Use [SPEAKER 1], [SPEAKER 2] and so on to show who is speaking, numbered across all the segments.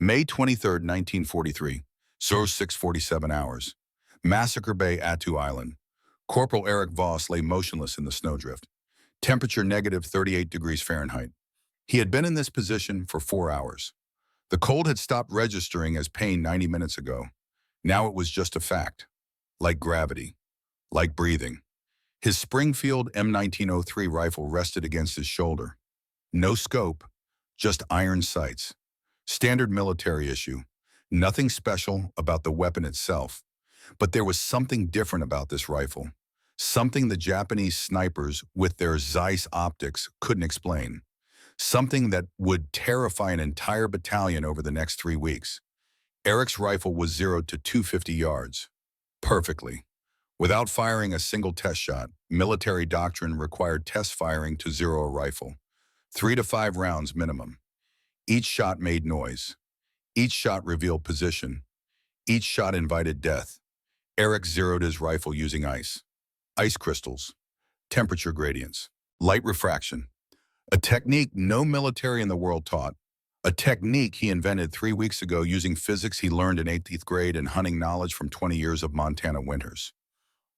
[SPEAKER 1] May 23rd, 1943, 0647 hours. Massacre Bay, Attu Island. Corporal Eric Voss lay motionless in the snowdrift. Temperature negative 38 degrees Fahrenheit. He had been in this position for 4 hours. The cold had stopped registering as pain 90 minutes ago. Now it was just a fact. Like gravity. Like breathing. His Springfield M1903 rifle rested against his shoulder. No scope, just iron sights. Standard military issue. Nothing special about the weapon itself. But there was something different about this rifle. Something the Japanese snipers with their Zeiss optics couldn't explain. Something that would terrify an entire battalion over the next 3 weeks. Eric's rifle was zeroed to 250 yards. Perfectly. Without firing a single test shot, military doctrine required test firing to zero a rifle. 3 to 5 rounds minimum. Each shot made noise. Each shot revealed position. Each shot invited death. Eric zeroed his rifle using ice. Ice crystals. Temperature gradients. Light refraction. A technique no military in the world taught. A technique he invented 3 weeks ago using physics he learned in 8th grade and hunting knowledge from 20 years of Montana winters.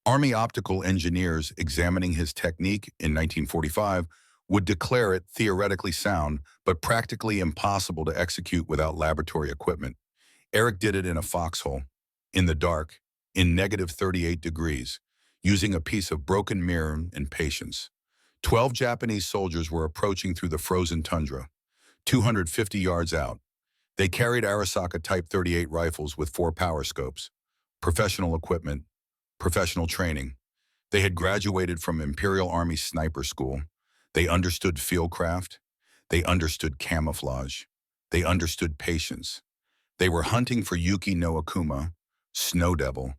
[SPEAKER 1] Army optical engineers examining his technique in 1945 would declare it theoretically sound, but practically impossible to execute without laboratory equipment. Eric did it in a foxhole, in the dark, in negative 38 degrees, using a piece of broken mirror and patience. 12 Japanese soldiers were approaching through the frozen tundra, 250 yards out. They carried Arisaka Type 38 rifles with 4 power scopes, professional equipment, professional training. They had graduated from Imperial Army Sniper School. They understood fieldcraft. They understood camouflage. They understood patience. They were hunting for Yuki no Akuma, Snow Devil.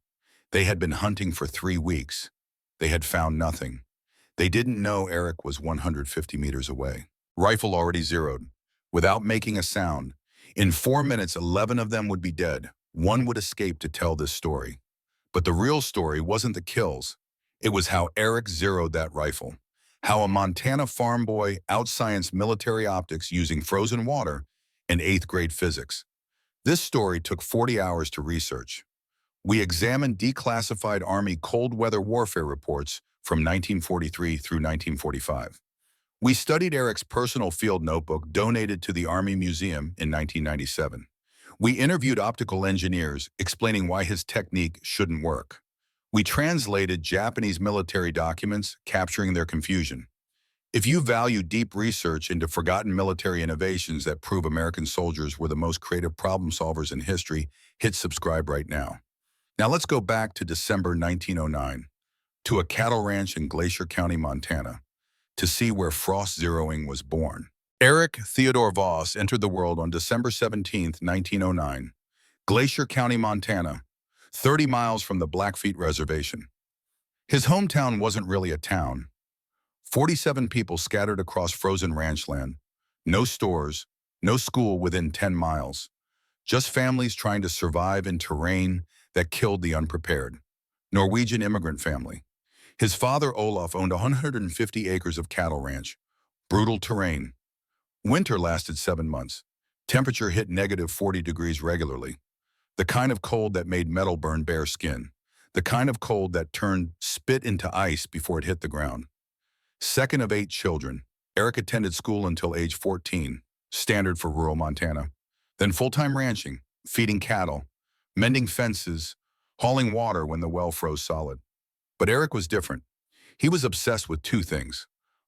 [SPEAKER 1] They had been hunting for 3 weeks. They had found nothing. They didn't know Eric was 150 meters away. Rifle already zeroed. Without making a sound. In 4 minutes, 11 of them would be dead. One would escape to tell this story. But the real story wasn't the kills. It was how Eric zeroed that rifle. How a Montana farm boy outscienced military optics using frozen water and 8th grade physics. This story took 40 hours to research. We examined declassified Army cold weather warfare reports from 1943 through 1945. We studied Eric's personal field notebook donated to the Army Museum in 1997. We interviewed optical engineers explaining why his technique shouldn't work. We translated Japanese military documents, capturing their confusion. If you value deep research into forgotten military innovations that prove American soldiers were the most creative problem solvers in history, hit subscribe right now. Now let's go back to December 1909, to a cattle ranch in Glacier County, Montana, to see where frost zeroing was born. Eric Theodore Voss entered the world on December 17, 1909, Glacier County, Montana, 30 miles from the Blackfeet Reservation. His hometown wasn't really a town. 47 people scattered across frozen ranch land. No stores, no school within 10 miles. Just families trying to survive in terrain that killed the unprepared. Norwegian immigrant family. His father, Olaf, owned 150 acres of cattle ranch. Brutal terrain. Winter lasted 7 months. Temperature hit negative 40 degrees regularly. The kind of cold that made metal burn bare skin. The kind of cold that turned spit into ice before it hit the ground. Second of 8 children, Eric attended school until age 14, standard for rural Montana. Then full-time ranching, feeding cattle, mending fences, hauling water when the well froze solid. But Eric was different. He was obsessed with 2 things: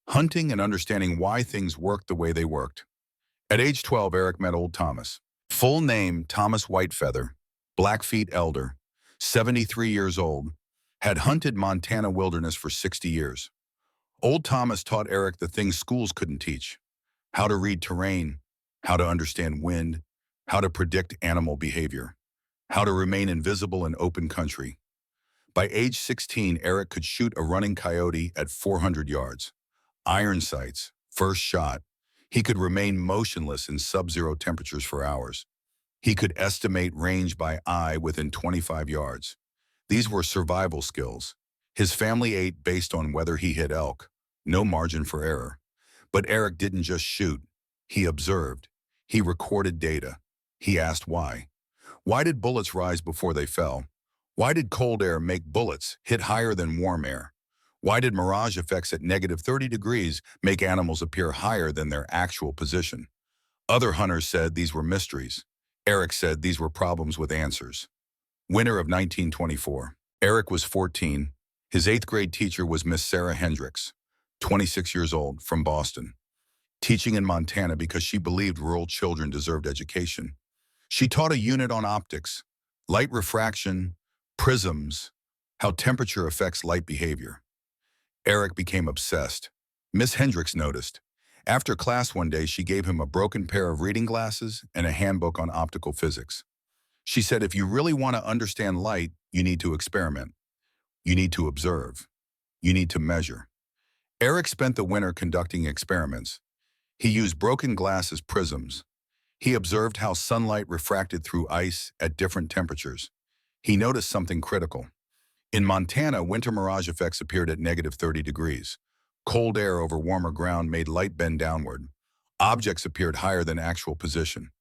[SPEAKER 1] hunting and understanding why things worked the way they worked. At age 12, Eric met old Thomas. Full name, Thomas Whitefeather, Blackfeet elder, 73 years old, had hunted Montana wilderness for 60 years. Old Thomas taught Eric the things schools couldn't teach: how to read terrain, how to understand wind, how to predict animal behavior, how to remain invisible in open country. By age 16, Eric could shoot a running coyote at 400 yards. Iron sights, first shot. He could remain motionless in sub-zero temperatures for hours. He could estimate range by eye within 25 yards. These were survival skills. His family ate based on whether he hit elk. No margin for error. But Eric didn't just shoot. He observed. He recorded data. He asked why. Why did bullets rise before they fell? Why did cold air make bullets hit higher than warm air? Why did mirage effects at -30 degrees make animals appear higher than their actual position? Other hunters said these were mysteries. Eric said these were problems with answers. Winter of 1924. Eric was 14. His 8th grade teacher was Miss Sarah Hendricks, 26 years old, from Boston, teaching in Montana because she believed rural children deserved education. She taught a unit on optics, light refraction, prisms, how temperature affects light behavior. Eric became obsessed. Miss Hendricks noticed. After class one day, she gave him a broken pair of reading glasses and a handbook on optical physics. She said, if you really want to understand light, you need to experiment. You need to observe. You need to measure. Eric spent the winter conducting experiments. He used broken glass as prisms. He observed how sunlight refracted through ice at different temperatures. He noticed something critical. In Montana, winter mirage effects appeared at -30 degrees. Cold air over warmer ground made light bend downward. Objects appeared higher than actual position.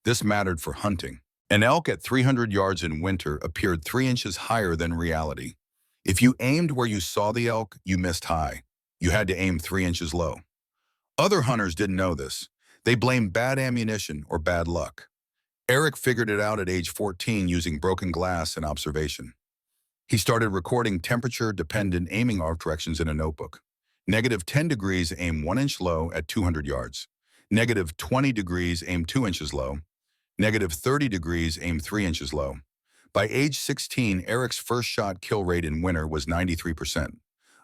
[SPEAKER 1] This mattered for hunting. An elk at 300 yards in winter appeared 3 inches higher than reality. If you aimed where you saw the elk, you missed high. You had to aim 3 inches low. Other hunters didn't know this. They blamed bad ammunition or bad luck. Eric figured it out at age 14 using broken glass and observation. He started recording temperature-dependent aiming arc directions in a notebook. -10 degrees, aim 1 inch low at 200 yards. -20 degrees, aim 2 inches low. -30 degrees, aim 3 inches low. By age 16, Eric's first shot kill rate in winter was 93%.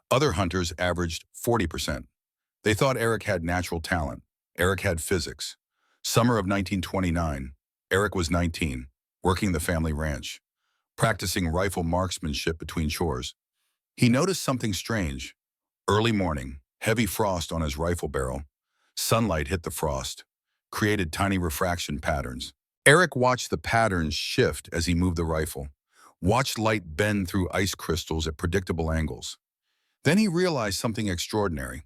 [SPEAKER 1] Other hunters averaged 40%. They thought Eric had natural talent. Eric had physics. Summer of 1929, Eric was 19, working the family ranch, practicing rifle marksmanship between chores. He noticed something strange. Early morning, heavy frost on his rifle barrel. Sunlight hit the frost, created tiny refraction patterns. Eric watched the patterns shift as he moved the rifle, watched light bend through ice crystals at predictable angles. Then he realized something extraordinary.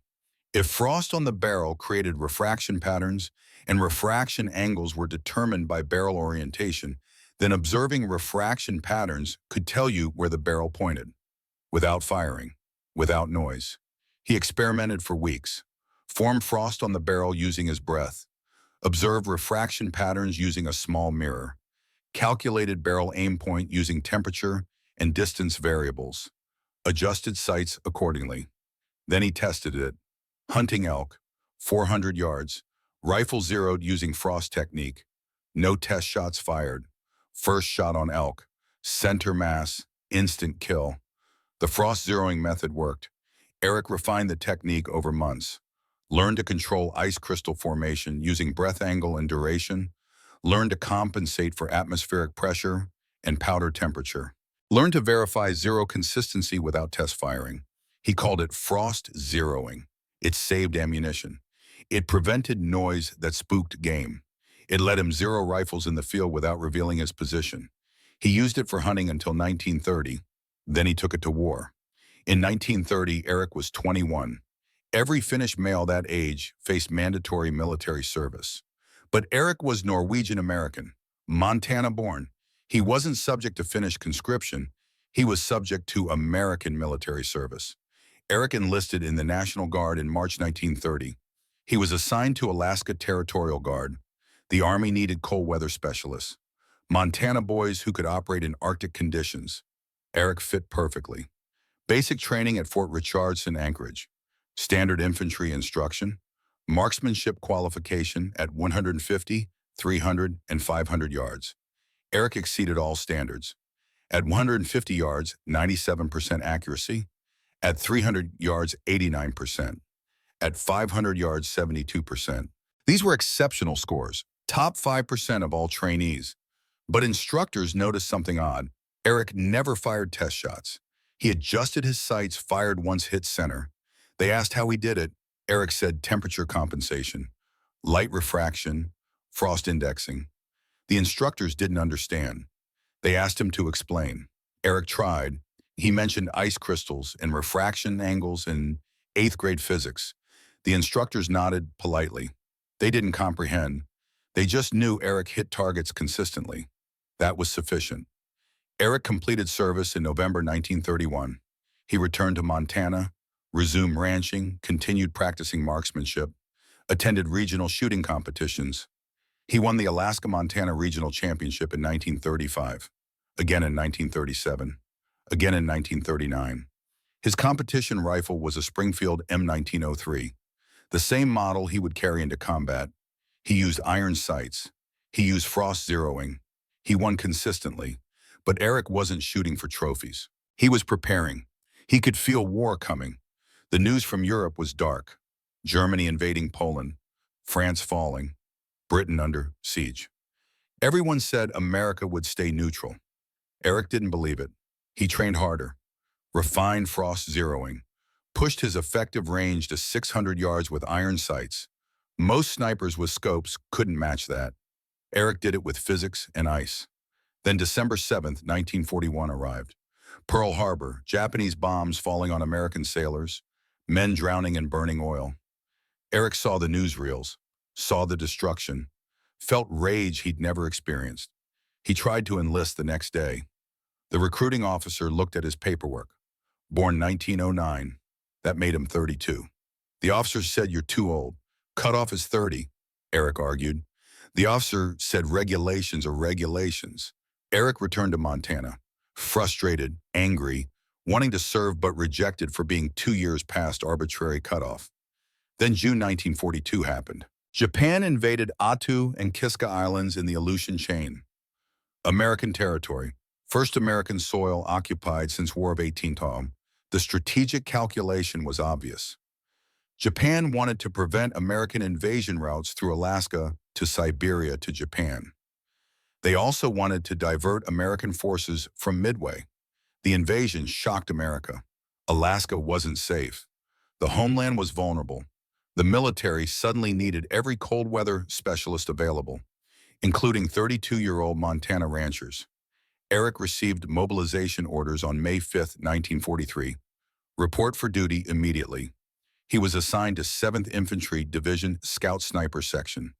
[SPEAKER 1] If frost on the barrel created refraction patterns and refraction angles were determined by barrel orientation, then observing refraction patterns could tell you where the barrel pointed, without firing, without noise. He experimented for weeks, formed frost on the barrel using his breath, observed refraction patterns using a small mirror, calculated barrel aim point using temperature and distance variables, adjusted sights accordingly. Then he tested it. Hunting elk, 400 yards, rifle zeroed using frost technique, no test shots fired, first shot on elk, center mass, instant kill. The frost zeroing method worked. Eric refined the technique over months, learned to control ice crystal formation using breath angle and duration, learned to compensate for atmospheric pressure and powder temperature, learned to verify zero consistency without test firing. He called it frost zeroing. It saved ammunition. It prevented noise that spooked game. It let him zero rifles in the field without revealing his position. He used it for hunting until 1930. Then he took it to war. In 1930, Eric was 21. Every Finnish male that age faced mandatory military service. But Eric was Norwegian-American, Montana-born. He wasn't subject to Finnish conscription. He was subject to American military service. Eric enlisted in the National Guard in March 1930. He was assigned to Alaska Territorial Guard. The Army needed cold weather specialists, Montana boys who could operate in Arctic conditions. Eric fit perfectly. Basic training at Fort Richardson, Anchorage. Standard infantry instruction. Marksmanship qualification at 150, 300, and 500 yards. Eric exceeded all standards. At 150 yards, 97% accuracy. At 300 yards, 89%. At 500 yards, 72%. These were exceptional scores, top 5% of all trainees. But instructors noticed something odd. Eric never fired test shots. He adjusted his sights, fired once, hit center. They asked how he did it. Eric said temperature compensation, light refraction, frost indexing. The instructors didn't understand. They asked him to explain. Eric tried. He mentioned ice crystals and refraction angles in 8th grade physics. The instructors nodded politely. They didn't comprehend. They just knew Eric hit targets consistently. That was sufficient. Eric completed service in November 1931. He returned to Montana, resumed ranching, continued practicing marksmanship, attended regional shooting competitions. He won the Alaska-Montana Regional Championship in 1935, again in 1937, again in 1939. His competition rifle was a Springfield M1903, the same model he would carry into combat. He used iron sights. He used frost zeroing. He won consistently. But Eric wasn't shooting for trophies. He was preparing. He could feel war coming. The news from Europe was dark. Germany invading Poland, France falling, Britain under siege. Everyone said America would stay neutral. Eric didn't believe it. He trained harder, refined frost zeroing, pushed his effective range to 600 yards with iron sights. Most snipers with scopes couldn't match that. Eric did it with physics and ice. Then December 7th, 1941 arrived. Pearl Harbor, Japanese bombs falling on American sailors, men drowning in burning oil. Eric saw the newsreels, saw the destruction, felt rage he'd never experienced. He tried to enlist the next day. The recruiting officer looked at his paperwork. Born 1909, that made him 32. The officer said, "You're too old. Cutoff is 30, Eric argued. The officer said regulations are regulations. Eric returned to Montana, frustrated, angry, wanting to serve but rejected for being 2 years past arbitrary cutoff. Then June 1942 happened. Japan invaded Attu and Kiska Islands in the Aleutian Chain. American territory, first American soil occupied since War of 1812. The strategic calculation was obvious. Japan wanted to prevent American invasion routes through Alaska to Siberia to Japan. They also wanted to divert American forces from Midway. The invasion shocked America. Alaska wasn't safe. The homeland was vulnerable. The military suddenly needed every cold weather specialist available, including 32-year-old Montana ranchers. Eric received mobilization orders on May 5, 1943. Report for duty immediately. He was assigned to 7th Infantry Division Scout Sniper Section.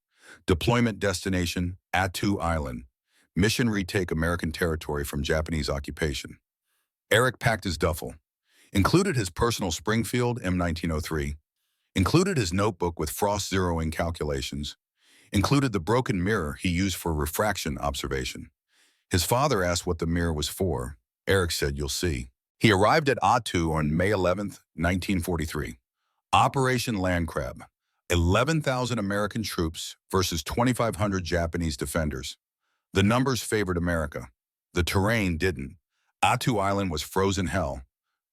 [SPEAKER 1] Deployment destination, Attu Island. Mission retake American territory from Japanese occupation. Eric packed his duffel. Included his personal Springfield M1903. Included his notebook with frost zeroing calculations. Included the broken mirror he used for refraction observation. His father asked what the mirror was for. Eric said, "You'll see." He arrived at Attu on May 11, 1943. Operation Land Crab. 11,000 American troops versus 2,500 Japanese defenders. The numbers favored America. The terrain didn't. Attu Island was frozen hell.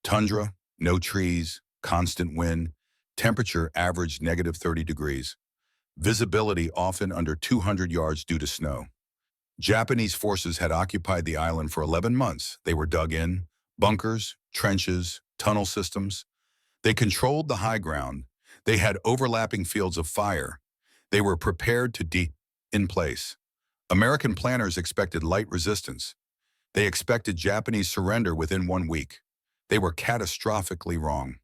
[SPEAKER 1] Tundra, no trees, constant wind. Temperature averaged negative 30 degrees. Visibility often under 200 yards due to snow. Japanese forces had occupied the island for 11 months. They were dug in, bunkers, trenches, tunnel systems. They controlled the high ground. They had overlapping fields of fire. They were prepared to in place. American planners expected light resistance. They expected Japanese surrender within 1 week. They were catastrophically wrong.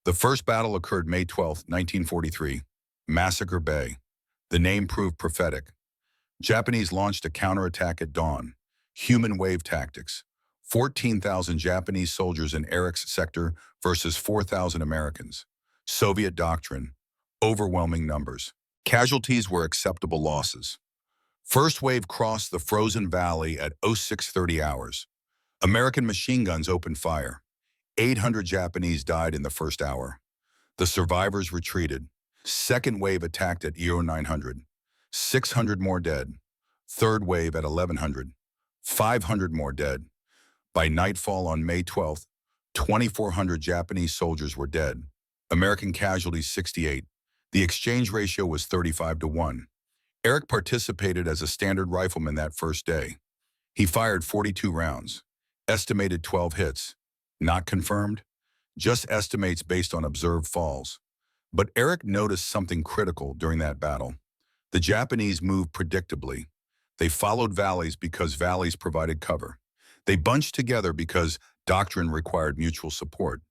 [SPEAKER 1] The first battle occurred May 12, 1943, Massacre Bay. The name proved prophetic. Japanese launched a counterattack at dawn. Human wave tactics. 14,000 Japanese soldiers in Eric's sector versus 4,000 Americans. Soviet doctrine. Overwhelming numbers. Casualties were acceptable losses. First wave crossed the frozen valley at 0630 hours. American machine guns opened fire. 800 Japanese died in the first hour. The survivors retreated. Second wave attacked at 0900. 600 more dead. Third wave at 1100. 500 more dead. By nightfall on May 12th, 2,400 Japanese soldiers were dead. American casualties 68. The exchange ratio was 35-1. Eric participated as a standard rifleman that first day. He fired 42 rounds. Estimated 12 hits. Not confirmed, just estimates based on observed falls. But Eric noticed something critical during that battle. The Japanese moved predictably. They followed valleys because valleys provided cover. They bunched together because doctrine required mutual support.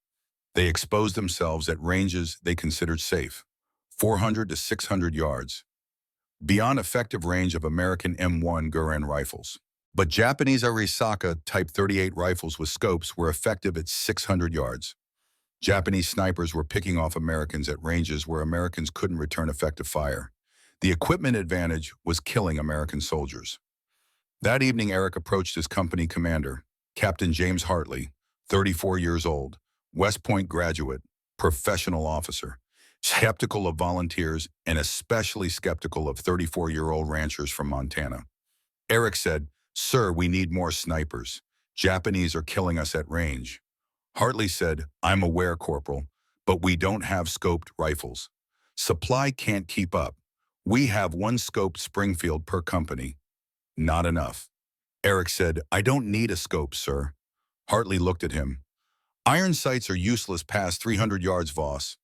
[SPEAKER 1] They exposed themselves at ranges they considered safe, 400 to 600 yards. beyond effective range of American M1 Garand rifles. But Japanese Arisaka Type 38 rifles with scopes were effective at 600 yards. Japanese snipers were picking off Americans at ranges where Americans couldn't return effective fire. The equipment advantage was killing American soldiers. That evening, Eric approached his company commander, Captain James Hartley, 34 years old, West Point graduate, professional officer, skeptical of volunteers and especially skeptical of 34-year-old ranchers from Montana. Eric said, "Sir, we need more snipers. Japanese are killing us at range." Hartley said, "I'm aware, Corporal, but we don't have scoped rifles. Supply can't keep up. We have one scoped Springfield per company. Not enough." Eric said, "I don't need a scope, sir." Hartley looked at him. "Iron sights are useless past 300 yards, Voss."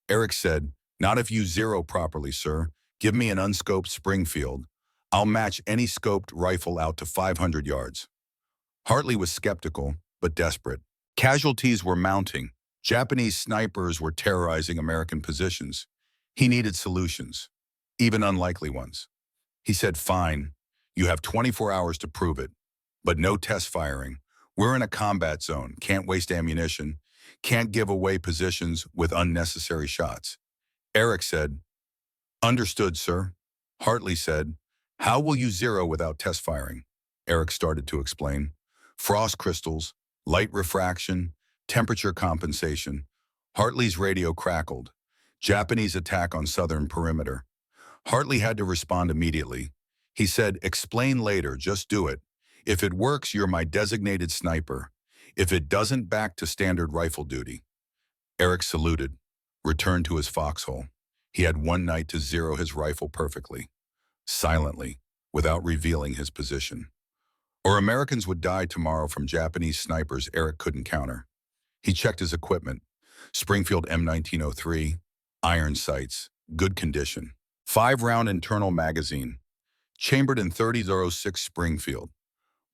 [SPEAKER 1] Eric said, "Not if you zero properly, sir. Give me an unscoped Springfield. I'll match any scoped rifle out to 500 yards. Hartley was skeptical, but desperate. Casualties were mounting. Japanese snipers were terrorizing American positions. He needed solutions, even unlikely ones. He said, "Fine, you have 24 hours to prove it, but no test firing. We're in a combat zone, can't waste ammunition, can't give away positions with unnecessary shots." Eric said, "Understood, sir." Hartley said, "How will you zero without test firing?" Eric started to explain. "Frost crystals, light refraction, temperature compensation." Hartley's radio crackled. "Japanese attack on southern perimeter." Hartley had to respond immediately. He said, "Explain later, just do it. If it works, you're my designated sniper. If it doesn't, back to standard rifle duty." Eric saluted, returned to his foxhole. He had one night to zero his rifle perfectly, silently, without revealing his position. Or Americans would die tomorrow from Japanese snipers Eric couldn't counter. He checked his equipment. Springfield M1903, iron sights, good condition. 5-round internal magazine, chambered in 30.06 Springfield.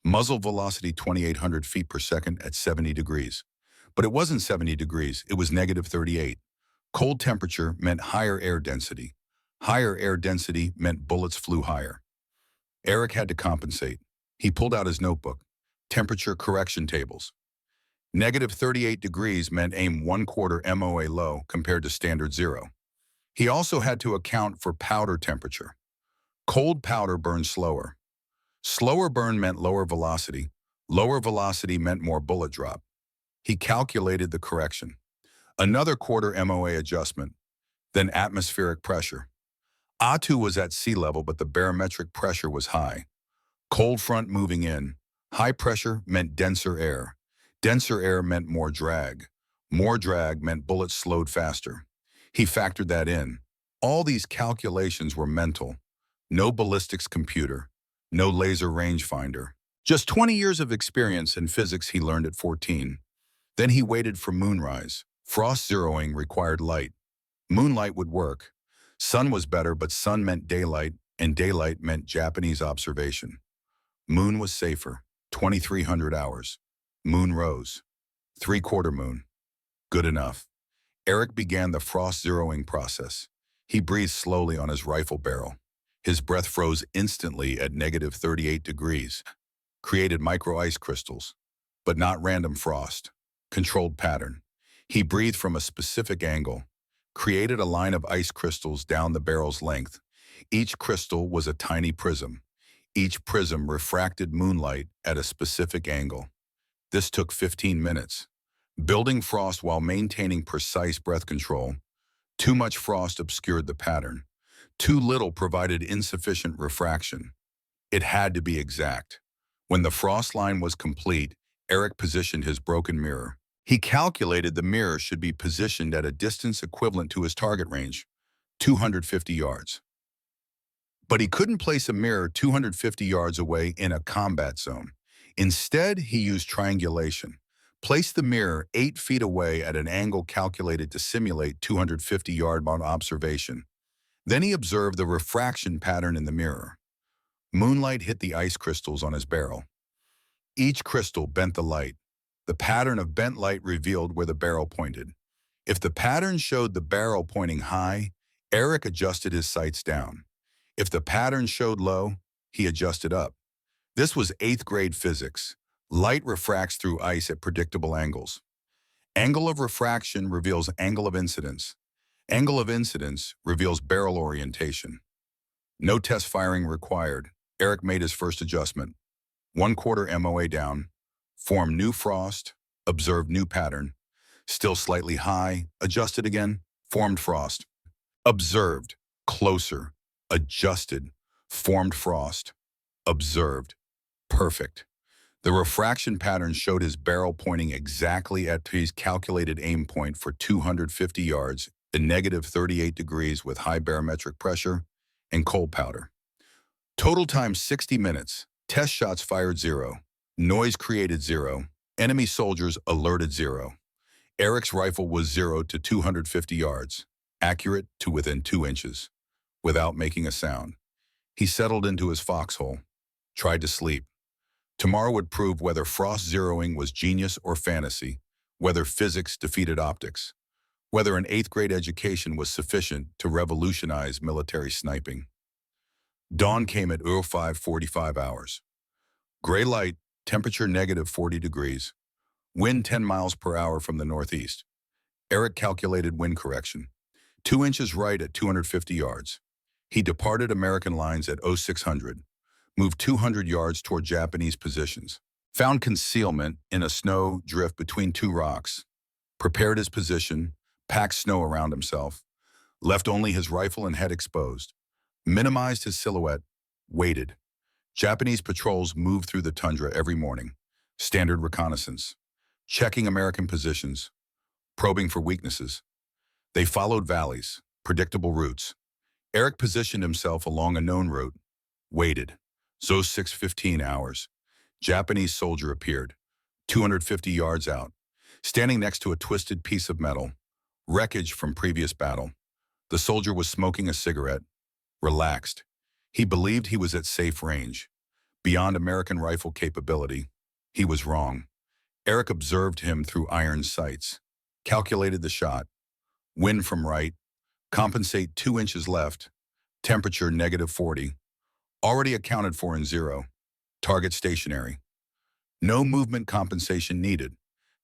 [SPEAKER 1] Muzzle velocity 2,800 feet per second at 70 degrees. But it wasn't 70 degrees, it was negative 38. Cold temperature meant higher air density. Higher air density meant bullets flew higher. Eric had to compensate. He pulled out his notebook. Temperature correction tables. Negative 38 degrees meant aim 1/4 MOA low compared to standard 0. He also had to account for powder temperature. Cold powder burned slower. Slower burn meant lower velocity. Lower velocity meant more bullet drop. He calculated the correction. Another quarter MOA adjustment, then atmospheric pressure. A2 was at sea level, but the barometric pressure was high. Cold front moving in. High pressure meant denser air. Denser air meant more drag. More drag meant bullets slowed faster. He factored that in. All these calculations were mental. No ballistics computer. No laser rangefinder. Just 20 years of experience in physics he learned at 14. Then he waited for moonrise. Frost zeroing required light. Moonlight would work. Sun was better, but sun meant daylight, and daylight meant Japanese observation. Moon was safer. 2,300 hours. Moon rose. 3/4 moon. Good enough. Eric began the frost zeroing process. He breathed slowly on his rifle barrel. His breath froze instantly at negative 38 degrees. Created micro ice crystals, but not random frost. Controlled pattern. He breathed from a specific angle. Created a line of ice crystals down the barrel's length. Each crystal was a tiny prism. Each prism refracted moonlight at a specific angle. This took 15 minutes. Building frost while maintaining precise breath control. Too much frost obscured the pattern. Too little provided insufficient refraction. It had to be exact. When the frost line was complete, Eric positioned his broken mirror. He calculated the mirror should be positioned at a distance equivalent to his target range, 250 yards. But he couldn't place a mirror 250 yards away in a combat zone. Instead, he used triangulation. Placed the mirror 8 feet away at an angle calculated to simulate 250-yard observation. Then he observed the refraction pattern in the mirror. Moonlight hit the ice crystals on his barrel. Each crystal bent the light. The pattern of bent light revealed where the barrel pointed. If the pattern showed the barrel pointing high, Eric adjusted his sights down. If the pattern showed low, he adjusted up. This was 8th grade physics. Light refracts through ice at predictable angles. Angle of refraction reveals angle of incidence. Angle of incidence reveals barrel orientation. No test firing required. Eric made his first adjustment. 1/4 MOA down. Formed new frost. Observed new pattern. Still slightly high. Adjusted again. Formed frost. Observed. Closer. Adjusted. Formed frost. Observed. Perfect. The refraction pattern showed his barrel pointing exactly at his calculated aim point for 250 yards in -38 degrees with high barometric pressure and cold powder. Total time 60 minutes. Test shots fired 0. Noise created 0. Enemy soldiers alerted 0. Eric's rifle was 0 to 250 yards, accurate to within 2 inches, without making a sound. He settled into his foxhole, tried to sleep. Tomorrow would prove whether frost zeroing was genius or fantasy, whether physics defeated optics, whether an 8th grade education was sufficient to revolutionize military sniping. Dawn came at 05:45 hours. Gray light, temperature -40 degrees. Wind 10 miles per hour from the northeast. Eric calculated wind correction. 2 inches right at 250 yards. He departed American lines at 0600. Moved 200 yards toward Japanese positions. Found concealment in a snow drift between 2 rocks. Prepared his position. Packed snow around himself. Left only his rifle and head exposed. Minimized his silhouette. Waited. Japanese patrols moved through the tundra every morning. Standard reconnaissance. Checking American positions. Probing for weaknesses. They followed valleys, predictable routes. Eric positioned himself along a known route. Waited. 06:15 hours. Japanese soldier appeared, 250 yards out, standing next to a twisted piece of metal. Wreckage from previous battle. The soldier was smoking a cigarette, relaxed. He believed he was at safe range. Beyond American rifle capability, he was wrong. Eric observed him through iron sights, calculated the shot. Wind from right, compensate 2 inches left, temperature -40. Already accounted for in 0. Target stationary. No movement compensation needed.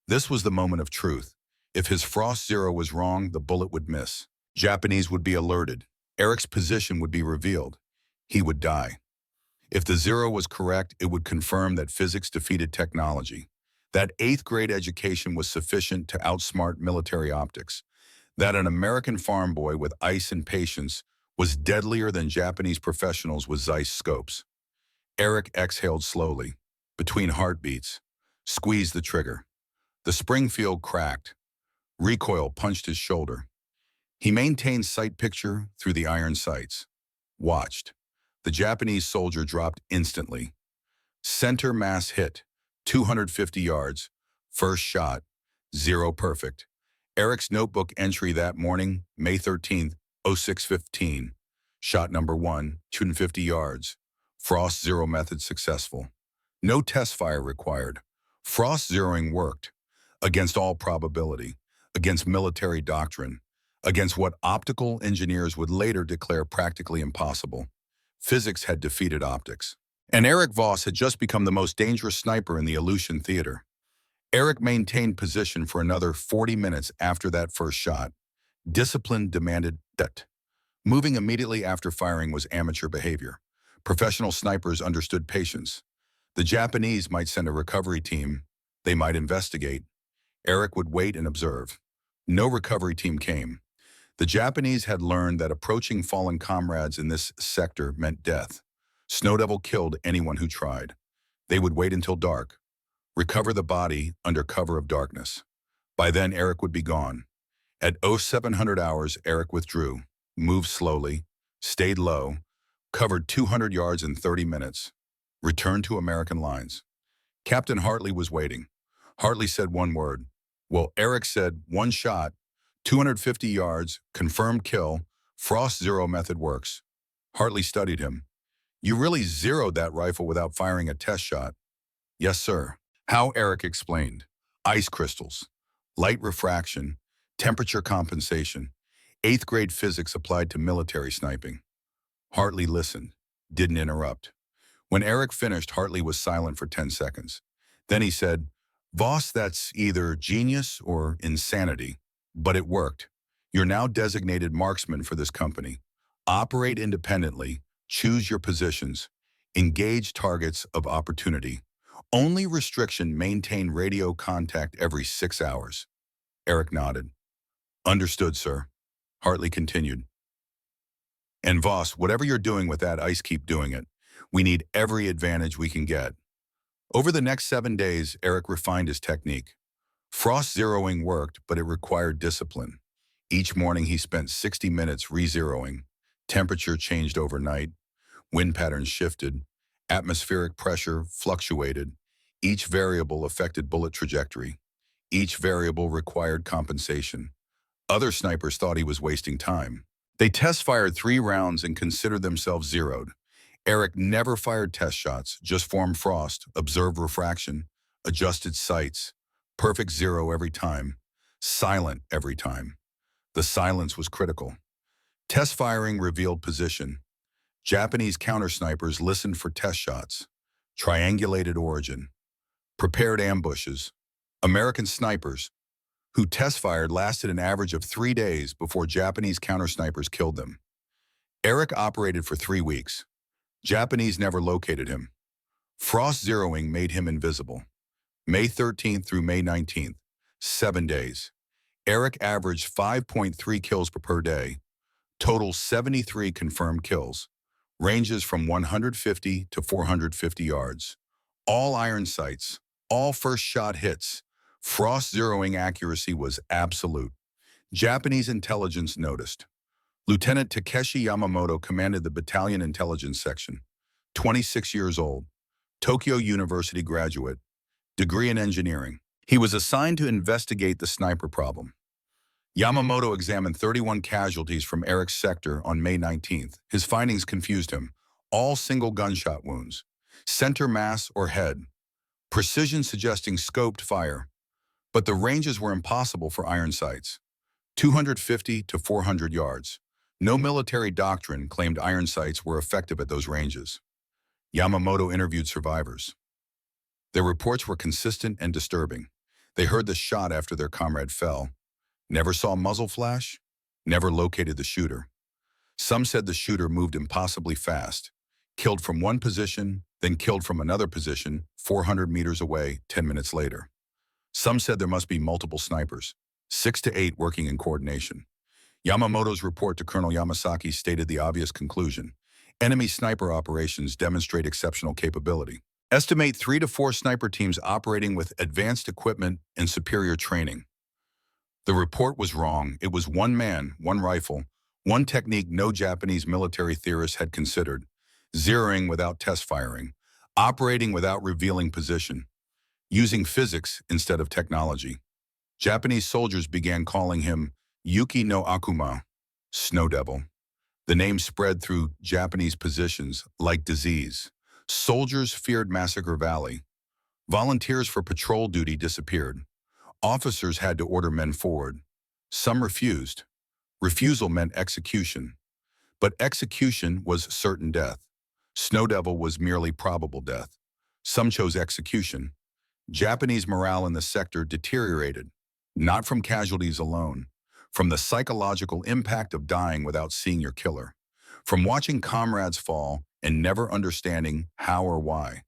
[SPEAKER 1] This was the moment of truth. If his frost 0 was wrong, the bullet would miss. Japanese would be alerted. Eric's position would be revealed. He would die. If the 0 was correct, it would confirm that physics defeated technology. That 8th grade education was sufficient to outsmart military optics. That an American farm boy with ice and patience was deadlier than Japanese professionals with Zeiss scopes. Eric exhaled slowly, between heartbeats, squeezed the trigger. The Springfield cracked. Recoil punched his shoulder. He maintained sight picture through the iron sights. Watched. The Japanese soldier dropped instantly. Center mass hit, 250 yards. First shot, 0 perfect. Eric's notebook entry that morning, May 13th, 06:15. Shot number 1, 250 yards. Frost 0 method successful. No test fire required. Frost zeroing worked. Against all probability. Against military doctrine. Against what optical engineers would later declare practically impossible. Physics had defeated optics. And Eric Voss had just become the most dangerous sniper in the Aleutian Theater. Eric maintained position for another 40 minutes after that first shot. Discipline demanded that. Moving immediately after firing was amateur behavior. Professional snipers understood patience. The Japanese might send a recovery team. They might investigate. Eric would wait and observe. No recovery team came. The Japanese had learned that approaching fallen comrades in this sector meant death. Snow Devil killed anyone who tried. They would wait until dark. Recover the body under cover of darkness. By then, Eric would be gone. At 0700 hours, Eric withdrew, moved slowly, stayed low, covered 200 yards in 30 minutes, returned to American lines. Captain Hartley was waiting. Hartley said one word. Well, Eric said, 1 shot, 250 yards, confirmed kill, Frost 0 method works. Hartley studied him. You really zeroed that rifle without firing a test shot? Yes, sir. How? Eric explained. Ice crystals, light refraction, temperature compensation, 8th grade physics applied to military sniping. Hartley listened, didn't interrupt. When Eric finished, Hartley was silent for 10 seconds. Then he said, "Voss, that's either genius or insanity, but it worked. You're now designated marksman for this company. Operate independently, choose your positions, engage targets of opportunity. Only restriction, maintain radio contact every 6 hours." Eric nodded. "Understood, sir." Hartley continued. "And Voss, whatever you're doing with that ice, keep doing it. We need every advantage we can get." Over the next 7 days, Eric refined his technique. Frost zeroing worked, but it required discipline. Each morning he spent 60 minutes re-zeroing. Temperature changed overnight. Wind patterns shifted. Atmospheric pressure fluctuated. Each variable affected bullet trajectory. Each variable required compensation. Other snipers thought he was wasting time. They test-fired 3 rounds and considered themselves zeroed. Eric never fired test shots, just formed frost, observed refraction, adjusted sights. Perfect zero every time. Silent every time. The silence was critical. Test firing revealed position. Japanese counter-snipers listened for test shots. Triangulated origin. Prepared ambushes. American snipers, who test-fired, lasted an average of 3 days before Japanese counter-snipers killed them. Eric operated for 3 weeks. Japanese never located him. Frost zeroing made him invisible. May 13th through May 19th, 7 days. Eric averaged 5.3 kills per day. Total 73 confirmed kills. Ranges from 150 to 450 yards. All iron sights. All first shot hits. Frost zeroing accuracy was absolute. Japanese intelligence noticed. Lieutenant Takeshi Yamamoto commanded the battalion intelligence section. 26 years old. Tokyo University graduate. Degree in engineering. He was assigned to investigate the sniper problem. Yamamoto examined 31 casualties from Eric's sector on May 19th. His findings confused him. All single gunshot wounds. Center mass or head. Precision suggesting scoped fire. But the ranges were impossible for iron sights. 250 to 400 yards. No military doctrine claimed iron sights were effective at those ranges. Yamamoto interviewed survivors. Their reports were consistent and disturbing. They heard the shot after their comrade fell. Never saw muzzle flash. Never located the shooter. Some said the shooter moved impossibly fast. Killed from one position, then killed from another position, 400 meters away, 10 minutes later. Some said there must be multiple snipers, 6 to 8 working in coordination. Yamamoto's report to Colonel Yamasaki stated the obvious conclusion. Enemy sniper operations demonstrate exceptional capability. Estimate 3 to 4 sniper teams operating with advanced equipment and superior training. The report was wrong. It was one man, one rifle, one technique no Japanese military theorists had considered. Zeroing without test firing. Operating without revealing position. Using physics instead of technology. Japanese soldiers began calling him Yuki no Akuma, Snow Devil. The name spread through Japanese positions like disease. Soldiers feared Massacre Valley. Volunteers for patrol duty disappeared. Officers had to order men forward. Some refused. Refusal meant execution. But execution was certain death. Snow Devil was merely probable death. Some chose execution. Japanese morale in the sector deteriorated, not from casualties alone, from the psychological impact of dying without seeing your killer, from watching comrades fall and never understanding how or why,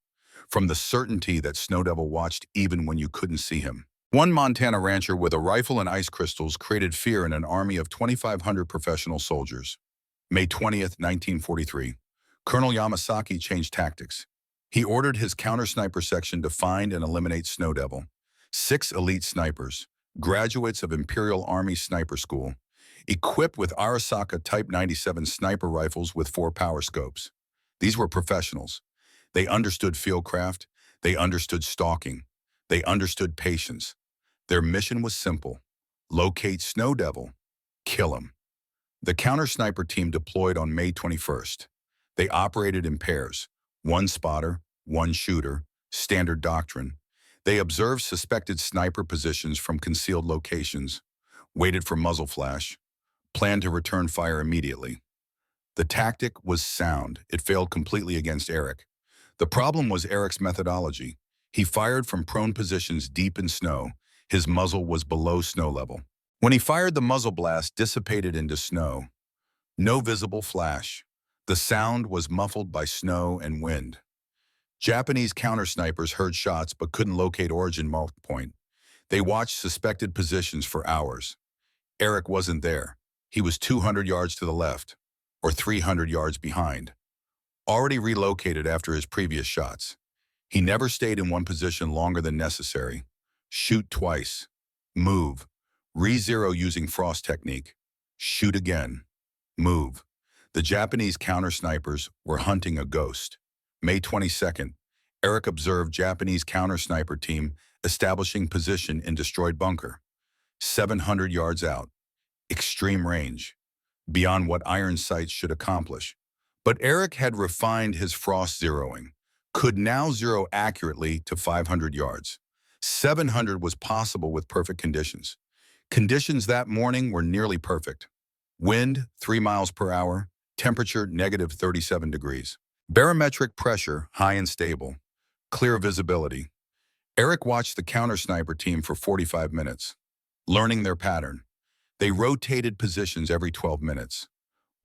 [SPEAKER 1] from the certainty that Snow Devil watched even when you couldn't see him. One Montana rancher with a rifle and ice crystals created fear in an army of 2,500 professional soldiers. May 20th, 1943. Colonel Yamasaki changed tactics. He ordered his counter-sniper section to find and eliminate Snow Devil. 6 elite snipers, graduates of Imperial Army Sniper School, equipped with Arisaka Type 97 sniper rifles with 4 power scopes. These were professionals. They understood fieldcraft. They understood stalking. They understood patience. Their mission was simple. Locate Snow Devil. Kill him. The counter-sniper team deployed on May 21st. They operated in pairs. 1 spotter, 1 shooter, standard doctrine. They observed suspected sniper positions from concealed locations, waited for muzzle flash, planned to return fire immediately. The tactic was sound. It failed completely against Eric. The problem was Eric's methodology. He fired from prone positions deep in snow. His muzzle was below snow level. When he fired, the muzzle blast dissipated into snow. No visible flash. The sound was muffled by snow and wind. Japanese counter-snipers heard shots but couldn't locate origin mark point. They watched suspected positions for hours. Eric wasn't there. He was 200 yards to the left, or 300 yards behind, already relocated after his previous shots. He never stayed in one position longer than necessary. Shoot twice. Move. Re-zero using frost technique. Shoot again. Move. The Japanese counter-snipers were hunting a ghost. May 22nd, Eric observed Japanese counter-sniper team establishing position in destroyed bunker. 700 yards out. Extreme range. Beyond what iron sights should accomplish. But Eric had refined his frost zeroing. Could now zero accurately to 500 yards. 700 was possible with perfect conditions. Conditions that morning were nearly perfect. Wind, 3 miles per hour. Temperature, negative 37 degrees. Barometric pressure, high and stable. Clear visibility. Eric watched the counter-sniper team for 45 minutes, learning their pattern. They rotated positions every 12 minutes,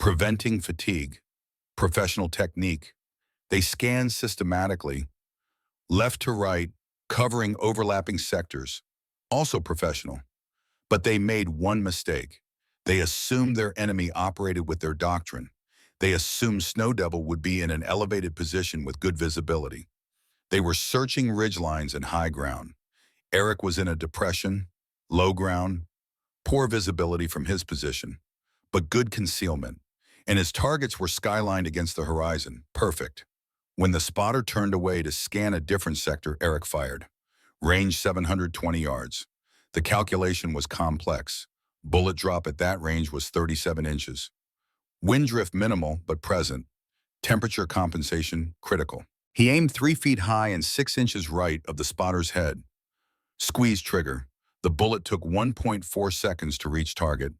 [SPEAKER 1] preventing fatigue. Professional technique. They scanned systematically, left to right, covering overlapping sectors. Also professional. But they made one mistake. They assumed their enemy operated with their doctrine. They assumed Snow Devil would be in an elevated position with good visibility. They were searching ridgelines and high ground. Eric was in a depression, low ground, poor visibility from his position, but good concealment. And his targets were skylined against the horizon, perfect. When the spotter turned away to scan a different sector, Eric fired. Range 720 yards. The calculation was complex. Bullet drop at that range was 37 inches. Wind drift minimal but present. Temperature compensation critical. He aimed 3 feet high and 6 inches right of the spotter's head. Squeeze trigger. The bullet took 1.4 seconds to reach target.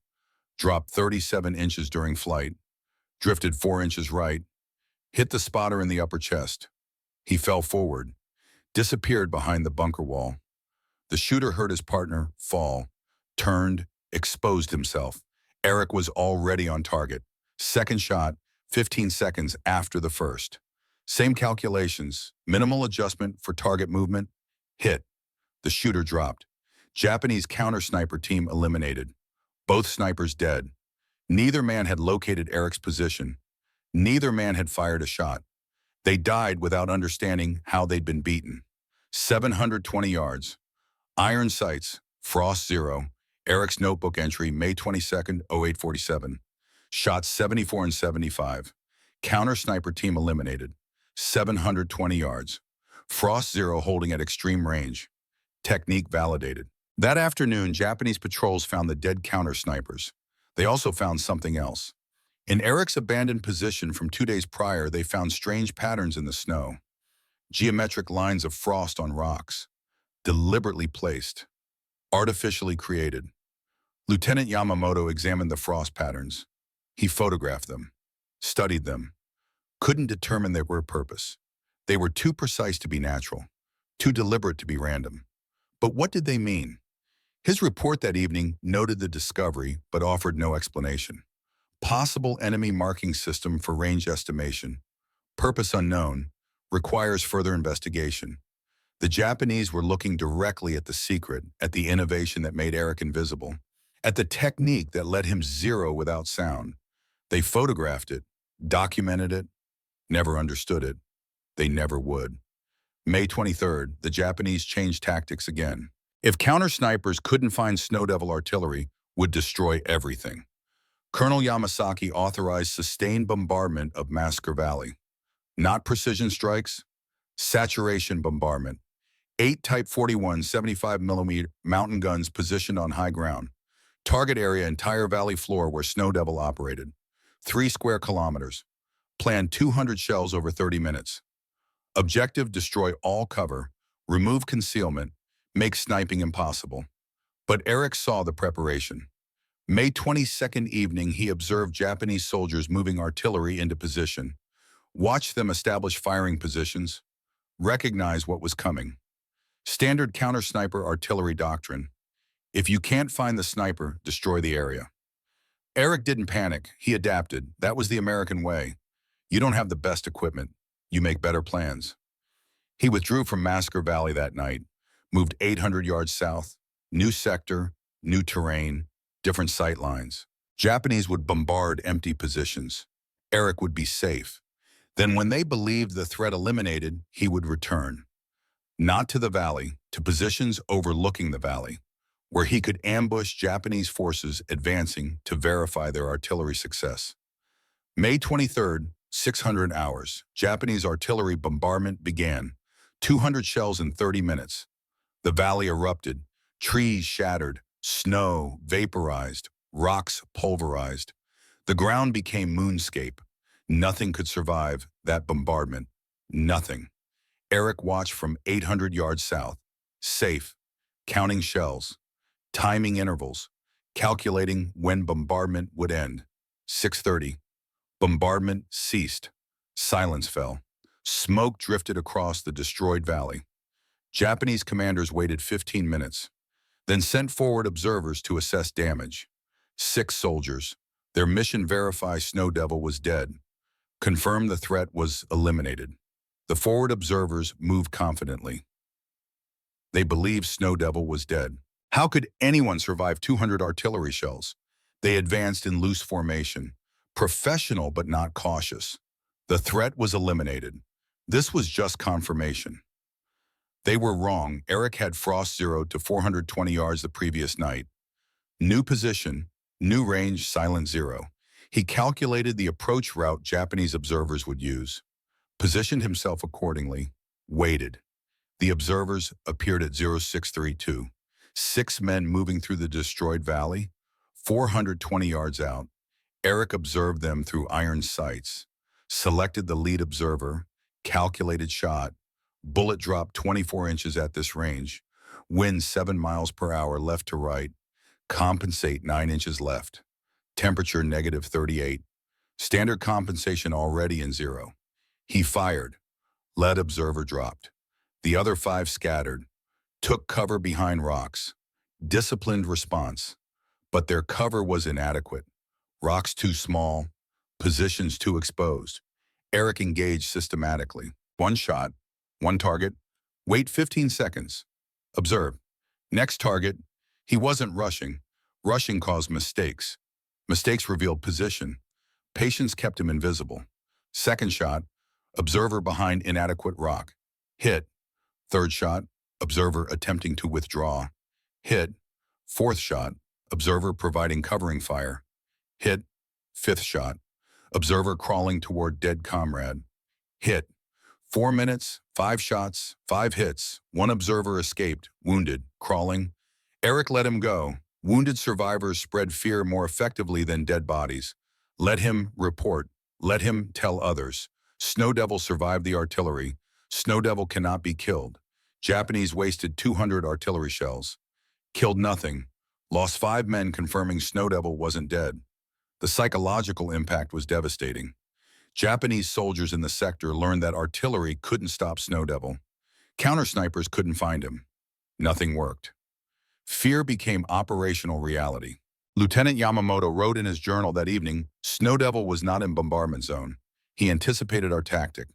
[SPEAKER 1] Dropped 37 inches during flight. Drifted 4 inches right. Hit the spotter in the upper chest. He fell forward. Disappeared behind the bunker wall. The shooter heard his partner fall. Turned. Exposed himself. Eric was already on target. Second shot, 15 seconds after the first. Same calculations, minimal adjustment for target movement. Hit. The shooter dropped. Japanese counter-sniper team eliminated. Both snipers dead. Neither man had located Eric's position. Neither man had fired a shot. They died without understanding how they'd been beaten. 720 yards. Iron sights, frost zero. Eric's notebook entry, May 22nd, 0847. Shots 74 and 75. Counter-sniper team eliminated. 720 yards. Frost zero holding at extreme range. Technique validated. That afternoon, Japanese patrols found the dead counter-snipers. They also found something else. In Eric's abandoned position from 2 days prior, they found strange patterns in the snow. Geometric lines of frost on rocks. Deliberately placed. Artificially created. Lieutenant Yamamoto examined the frost patterns. He photographed them. Studied them. Couldn't determine their purpose. They were too precise to be natural. Too deliberate to be random. But what did they mean? His report that evening noted the discovery, but offered no explanation. Possible enemy marking system for range estimation. Purpose unknown. Requires further investigation. The Japanese were looking directly at the secret, at the innovation that made Eric invisible, at the technique that let him zero without sound. They photographed it, documented it, never understood it. They never would. May 23rd, the Japanese changed tactics again. If counter-snipers couldn't find Snow Devil artillery, would destroy everything. Colonel Yamasaki authorized sustained bombardment of Massacre Valley. Not precision strikes, saturation bombardment. 8 Type 41 75mm mountain guns positioned on high ground. Target area entire valley floor where Snow Devil operated. 3 square kilometers. Planned 200 shells over 30 minutes. Objective: destroy all cover, remove concealment, make sniping impossible. But Eric saw the preparation. May 22nd evening, he observed Japanese soldiers moving artillery into position. Watched them establish firing positions. Recognize what was coming. Standard counter-sniper artillery doctrine. If you can't find the sniper, destroy the area. Eric didn't panic. He adapted. That was the American way. You don't have the best equipment. You make better plans. He withdrew from Massacre Valley that night, moved 800 yards south, new sector, new terrain, different sight lines. Japanese would bombard empty positions. Eric would be safe. Then when they believed the threat eliminated, he would return. Not to the valley, to positions overlooking the valley, where he could ambush Japanese forces advancing to verify their artillery success. May 23rd, 600 hours, Japanese artillery bombardment began. 200 shells in 30 minutes. The valley erupted, trees shattered, snow vaporized, rocks pulverized. The ground became moonscape. Nothing could survive that bombardment. Nothing. Eric watched from 800 yards south, safe, counting shells, timing intervals, calculating when bombardment would end. 6:30. Bombardment ceased. Silence fell. Smoke drifted across the destroyed valley. Japanese commanders waited 15 minutes, then sent forward observers to assess damage. 6 soldiers. Their mission verified Snow Devil was dead. Confirmed the threat was eliminated. The forward observers moved confidently. They believed Snow Devil was dead. How could anyone survive 200 artillery shells? They advanced in loose formation, professional but not cautious. The threat was eliminated. This was just confirmation. They were wrong. Eric had frost zeroed to 420 yards the previous night. New position, new range, silent zero. He calculated the approach route Japanese observers would use, positioned himself accordingly, waited. The observers appeared at 0632. 6 men moving through the destroyed valley, 420 yards out. Eric observed them through iron sights, selected the lead observer, calculated shot. Bullet drop 24 inches at this range. Wind 7 miles per hour left to right. Compensate 9 inches left. Temperature -38. Standard compensation already in zero. He fired. Lead observer dropped. The other 5 scattered. Took cover behind rocks. Disciplined response. But their cover was inadequate. Rocks too small. Positions too exposed. Eric engaged systematically. 1 shot. 1 target. Wait 15 seconds. Observe. Next target. He wasn't rushing. Rushing caused mistakes. Mistakes revealed position. Patience kept him invisible. Second shot. Observer behind inadequate rock. Hit. Third shot. Observer attempting to withdraw. Hit. Fourth shot. Observer providing covering fire. Hit. Fifth shot. Observer crawling toward dead comrade. Hit. 4 minutes, 5 shots, 5 hits. 1 observer escaped, wounded, crawling. Eric let him go. Wounded survivors spread fear more effectively than dead bodies. Let him report. Let him tell others. Snow Devil survived the artillery. Snow Devil cannot be killed. Japanese wasted 200 artillery shells. Killed nothing. Lost 5 men confirming Snow Devil wasn't dead. The psychological impact was devastating. Japanese soldiers in the sector learned that artillery couldn't stop Snow Devil. Counter-snipers couldn't find him. Nothing worked. Fear became operational reality. Lieutenant Yamamoto wrote in his journal that evening, Snow Devil was not in bombardment zone. He anticipated our tactic,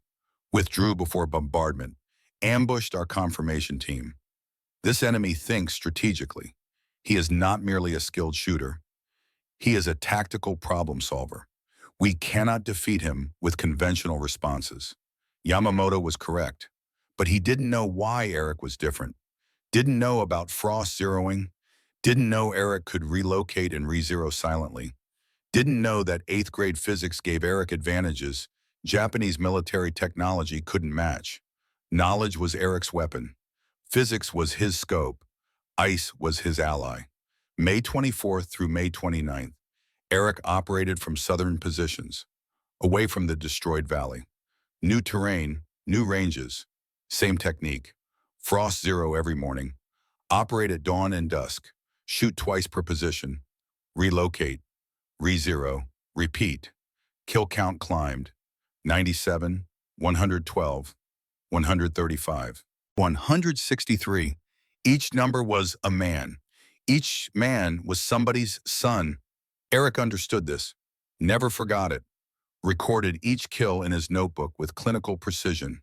[SPEAKER 1] withdrew before bombardment, ambushed our confirmation team. This enemy thinks strategically. He is not merely a skilled shooter. He is a tactical problem solver. We cannot defeat him with conventional responses. Yamamoto was correct, but he didn't know why Eric was different. Didn't know about frost zeroing. Didn't know Eric could relocate and re-zero silently. Didn't know that 8th grade physics gave Eric advantages Japanese military technology couldn't match. Knowledge was Eric's weapon. Physics was his scope. Ice was his ally. May 24th through May 29th, Eric operated from southern positions, away from the destroyed valley. New terrain, new ranges, same technique. Frost zero every morning. Operate at dawn and dusk. Shoot twice per position. Relocate, re-zero, repeat. Kill count climbed. 97, 112, 135, 163. Each number was a man. Each man was somebody's son. Eric understood this, never forgot it, recorded each kill in his notebook with clinical precision.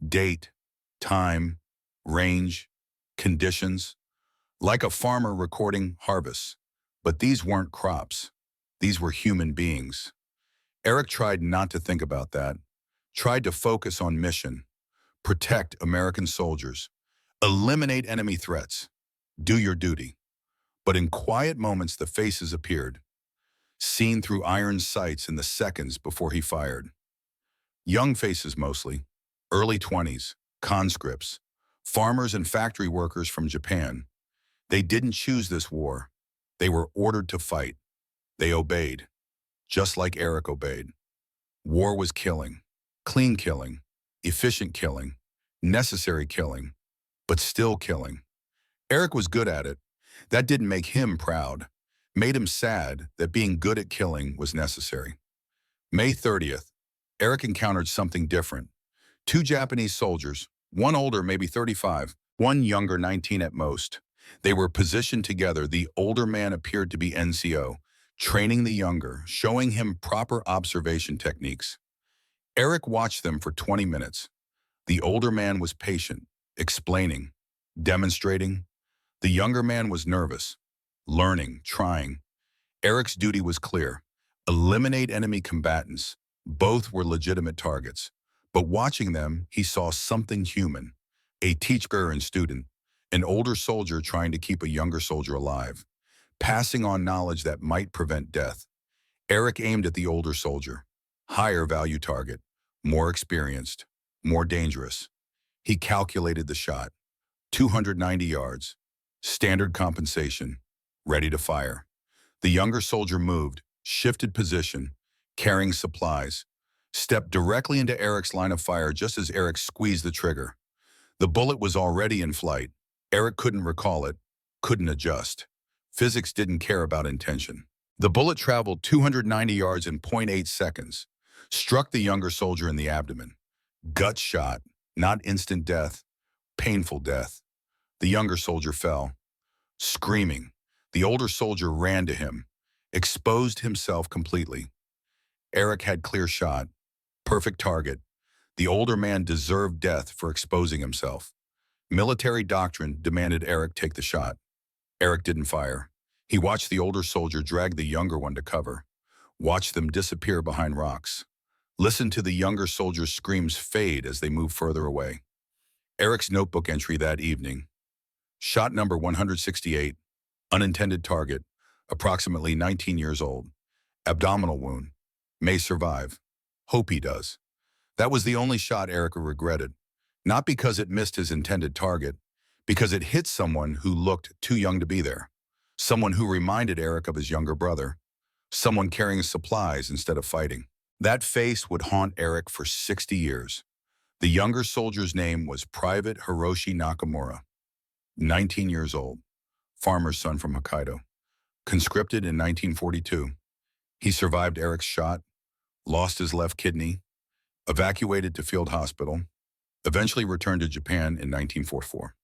[SPEAKER 1] Date, time, range, conditions, like a farmer recording harvests. But these weren't crops. These were human beings. Eric tried not to think about that, tried to focus on mission, protect American soldiers, eliminate enemy threats, do your duty. But in quiet moments, the faces appeared, seen through iron sights in the seconds before he fired. Young faces mostly, early 20s, conscripts, farmers and factory workers from Japan. They didn't choose this war. They were ordered to fight. They obeyed, just like Eric obeyed. War was killing, clean killing, efficient killing, necessary killing, but still killing. Eric was good at it. That didn't make him proud. Made him sad that being good at killing was necessary. May 30th, Eric encountered something different. Two Japanese soldiers, one older, maybe 35, one younger, 19 at most. They were positioned together. The older man appeared to be NCO, training the younger, showing him proper observation techniques. Eric watched them for 20 minutes. The older man was patient, explaining, demonstrating. The younger man was nervous, learning, trying. Eric's duty was clear: eliminate enemy combatants. Both were legitimate targets. But watching them, he saw something human: a teacher and student, an older soldier trying to keep a younger soldier alive, passing on knowledge that might prevent death. Eric aimed at the older soldier. Higher value target, more experienced, more dangerous. He calculated the shot. 290 yards. Standard compensation. Ready to fire. The younger soldier moved, shifted position, carrying supplies, stepped directly into Eric's line of fire just as Eric squeezed the trigger. The bullet was already in flight. Eric couldn't recall it, couldn't adjust. Physics didn't care about intention. The bullet traveled 290 yards in .8 seconds, struck the younger soldier in the abdomen. Gut shot, not instant death, painful death. The younger soldier fell, screaming. The older soldier ran to him, exposed himself completely. Eric had clear shot, perfect target. The older man deserved death for exposing himself. Military doctrine demanded Eric take the shot. Eric didn't fire. He watched the older soldier drag the younger one to cover, watched them disappear behind rocks, listened to the younger soldier's screams fade as they moved further away. Eric's notebook entry that evening: shot number 168, unintended target, approximately 19 years old, abdominal wound, may survive. Hope he does. That was the only shot Eric regretted, not because it missed his intended target, because it hit someone who looked too young to be there, someone who reminded Eric of his younger brother, someone carrying supplies instead of fighting. That face would haunt Eric for 60 years. The younger soldier's name was Private Hiroshi Nakamura, 19 years old, farmer's son from Hokkaido, conscripted in 1942. He survived Eric's shot, lost his left kidney, evacuated to field hospital, eventually returned to Japan in 1944.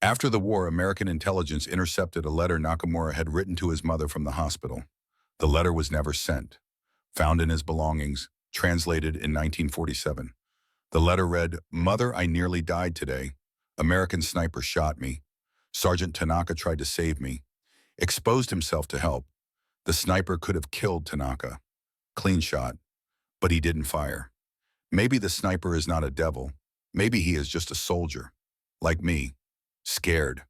[SPEAKER 1] After the war, American intelligence intercepted a letter Nakamura had written to his mother from the hospital. The letter was never sent, found in his belongings, translated in 1947. The letter read, "Mother, I nearly died today. American sniper shot me. Sergeant Tanaka tried to save me. Exposed himself to help. The sniper could have killed Tanaka. Clean shot. But he didn't fire. Maybe the sniper is not a devil. Maybe he is just a soldier. Like me. Scared.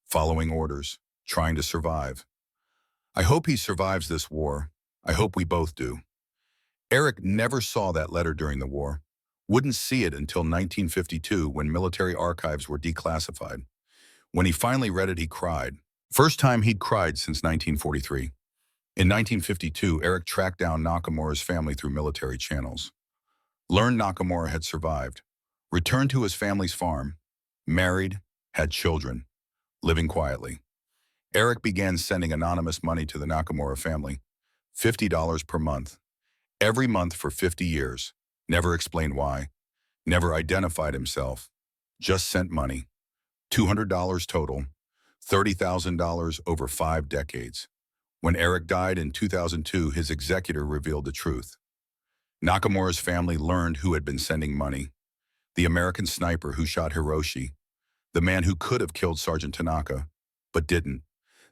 [SPEAKER 1] Following orders. Trying to survive. I hope he survives this war. I hope we both do." Eric never saw that letter during the war. Wouldn't see it until 1952 when military archives were declassified. When he finally read it, he cried. First time he'd cried since 1943. In 1952, Eric tracked down Nakamura's family through military channels. Learned Nakamura had survived. Returned to his family's farm. Married. Had children. Living quietly. Eric began sending anonymous money to the Nakamura family, $50 per month, every month for 50 years. Never explained why, never identified himself, just sent money. $200 total, $30,000 over 5 decades. When Eric died in 2002, his executor revealed the truth. Nakamura's family learned who had been sending money. The American sniper who shot Hiroshi, the man who could have killed Sergeant Tanaka, but didn't,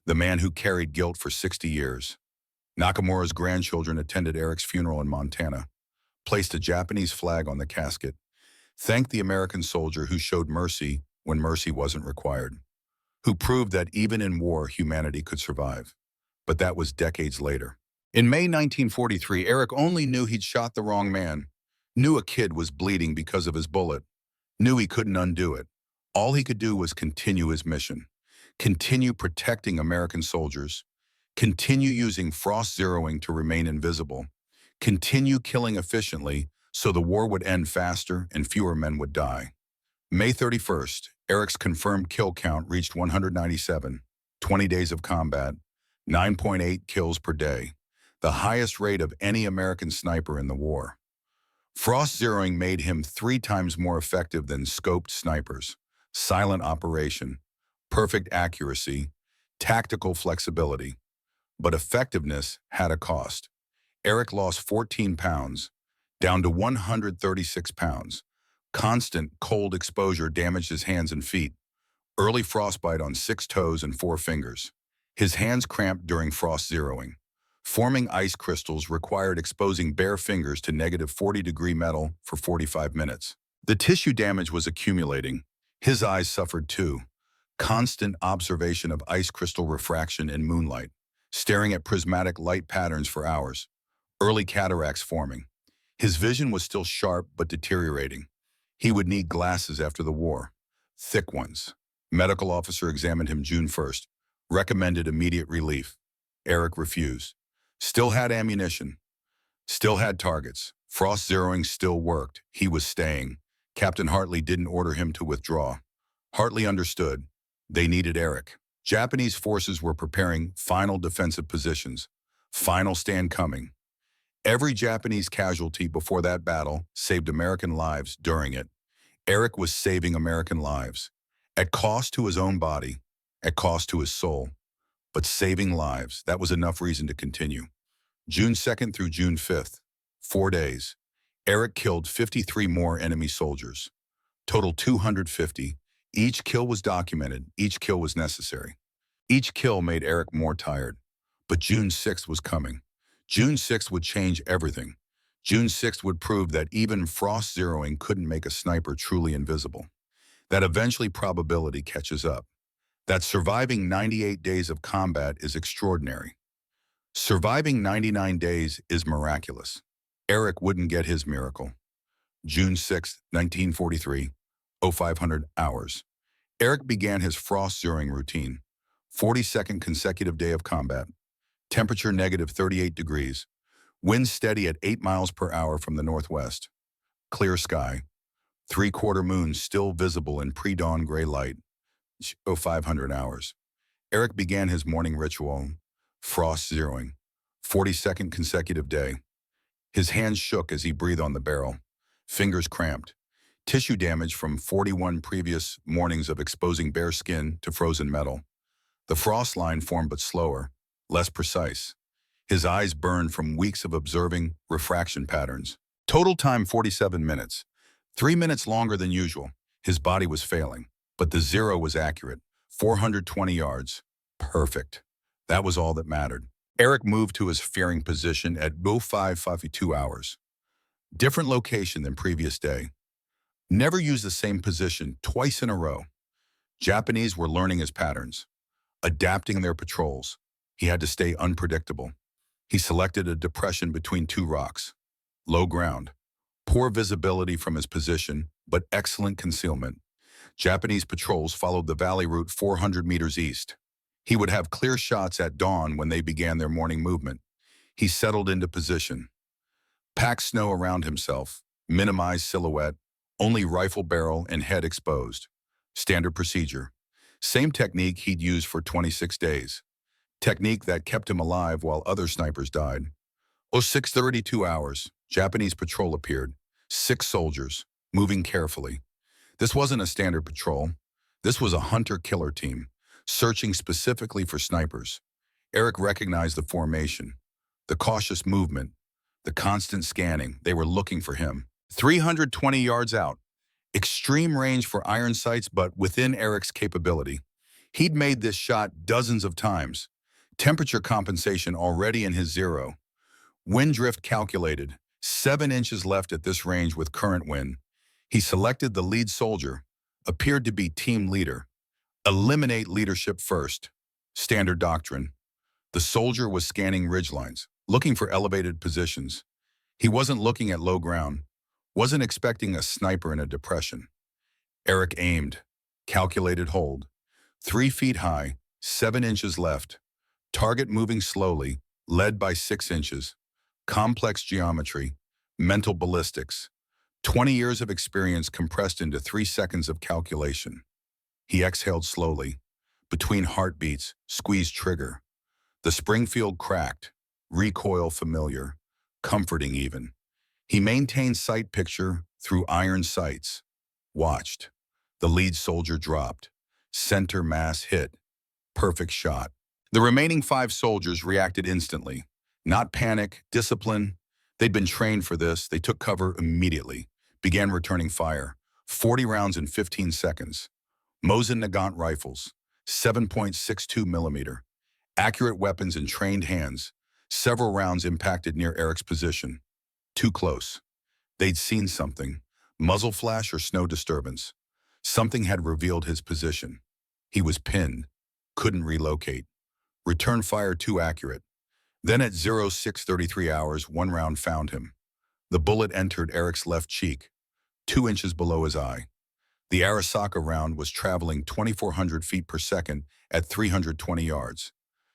[SPEAKER 1] the man who carried guilt for 60 years. Nakamura's grandchildren attended Eric's funeral in Montana, placed a Japanese flag on the casket, thanked the American soldier who showed mercy when mercy wasn't required, who proved that even in war humanity could survive. But that was decades later. In May 1943, Eric only knew he'd shot the wrong man, knew a kid was bleeding because of his bullet, knew he couldn't undo it. All he could do was continue his mission, continue protecting American soldiers, continue using frost zeroing to remain invisible, continue killing efficiently so the war would end faster and fewer men would die. May 31st, Eric's confirmed kill count reached 197, 20 days of combat, 9.8 kills per day, the highest rate of any American sniper in the war. Frost zeroing made him 3 times more effective than scoped snipers. Silent operation, perfect accuracy, tactical flexibility. But effectiveness had a cost. Eric lost 14 pounds, down to 136 pounds. Constant cold exposure damaged his hands and feet. Early frostbite on 6 toes and 4 fingers. His hands cramped during frost zeroing. Forming ice crystals required exposing bare fingers to negative 40-degree metal for 45 minutes. The tissue damage was accumulating. His eyes suffered too. Constant observation of ice crystal refraction in moonlight. Staring at prismatic light patterns for hours. Early cataracts forming. His vision was still sharp but deteriorating. He would need glasses after the war. Thick ones. Medical officer examined him June 1st. Recommended immediate relief. Eric refused. Still had ammunition. Still had targets. Frost zeroing still worked. He was staying. Captain Hartley didn't order him to withdraw. Hartley understood. They needed Eric. Japanese forces were preparing final defensive positions. Final stand coming. Every Japanese casualty before that battle saved American lives during it. Eric was saving American lives. At cost to his own body, at cost to his soul. But saving lives, that was enough reason to continue. June 2nd through June 5th, 4 days. Eric killed 53 more enemy soldiers. Total 250. Each kill was documented. Each kill was necessary. Each kill made Eric more tired. But June 6th was coming. June 6th would change everything. June 6th would prove that even frost zeroing couldn't make a sniper truly invisible. That eventually probability catches up. That surviving 98 days of combat is extraordinary. Surviving 99 days is miraculous. Eric wouldn't get his miracle. June 6, 1943, 0500 hours. Eric began his frost zeroing routine. 42nd consecutive day of combat. Temperature negative 38 degrees. Wind steady at 8 miles per hour from the northwest. Clear sky. 3/4 moon still visible in pre-dawn gray light. 0500 hours. Eric began his morning ritual. Frost zeroing. 42nd consecutive day. His hands shook as he breathed on the barrel. Fingers cramped. Tissue damage from 41 previous mornings of exposing bare skin to frozen metal. The frost line formed but slower, less precise. His eyes burned from weeks of observing refraction patterns. Total time 47 minutes. 3 minutes longer than usual. His body was failing, but the zero was accurate. 420 yards. Perfect. That was all that mattered. Eric moved to his fearing position at 0552 hours. Different location than previous day. Never used the same position twice in a row. Japanese were learning his patterns, adapting their patrols. He had to stay unpredictable. He selected a depression between 2 rocks. Low ground. Poor visibility from his position, but excellent concealment. Japanese patrols followed the valley route 400 meters east. He would have clear shots at dawn when they began their morning movement. He settled into position. Packed snow around himself, minimized silhouette, only rifle barrel and head exposed. Standard procedure. Same technique he'd used for 26 days. Technique that kept him alive while other snipers died. 6:32 hours, Japanese patrol appeared. 6 soldiers, moving carefully. This wasn't a standard patrol. This was a hunter-killer team, searching specifically for snipers. Eric recognized the formation, the cautious movement, the constant scanning. They were looking for him. 320 yards out. Extreme range for iron sights, but within Eric's capability. He'd made this shot dozens of times. Temperature compensation already in his zero. Wind drift calculated. 7 inches left at this range with current wind. He selected the lead soldier, appeared to be team leader. Eliminate leadership first. Standard doctrine. The soldier was scanning ridgelines, looking for elevated positions. He wasn't looking at low ground, wasn't expecting a sniper in a depression. Eric aimed, calculated hold. 3 feet high, 7 inches left. Target moving slowly, led by 6 inches. Complex geometry, mental ballistics. 20 years of experience compressed into 3 seconds of calculation. He exhaled slowly. Between heartbeats, squeezed trigger. The Springfield cracked, recoil familiar, comforting even. He maintained sight picture through iron sights. Watched. The lead soldier dropped. Center mass hit. Perfect shot. The remaining 5 soldiers reacted instantly. Not panic, discipline. They'd been trained for this. They took cover immediately. Began returning fire. 40 rounds in 15 seconds. Mosin Nagant rifles. 7.62 millimeter. Accurate weapons in trained hands. Several rounds impacted near Eric's position. Too close. They'd seen something. Muzzle flash or snow disturbance. Something had revealed his position. He was pinned. Couldn't relocate. Return fire too accurate. Then at 06:33 hours, 1 round found him. The bullet entered Eric's left cheek, 2 inches below his eye. The Arasaka round was traveling 2,400 feet per second at 320 yards.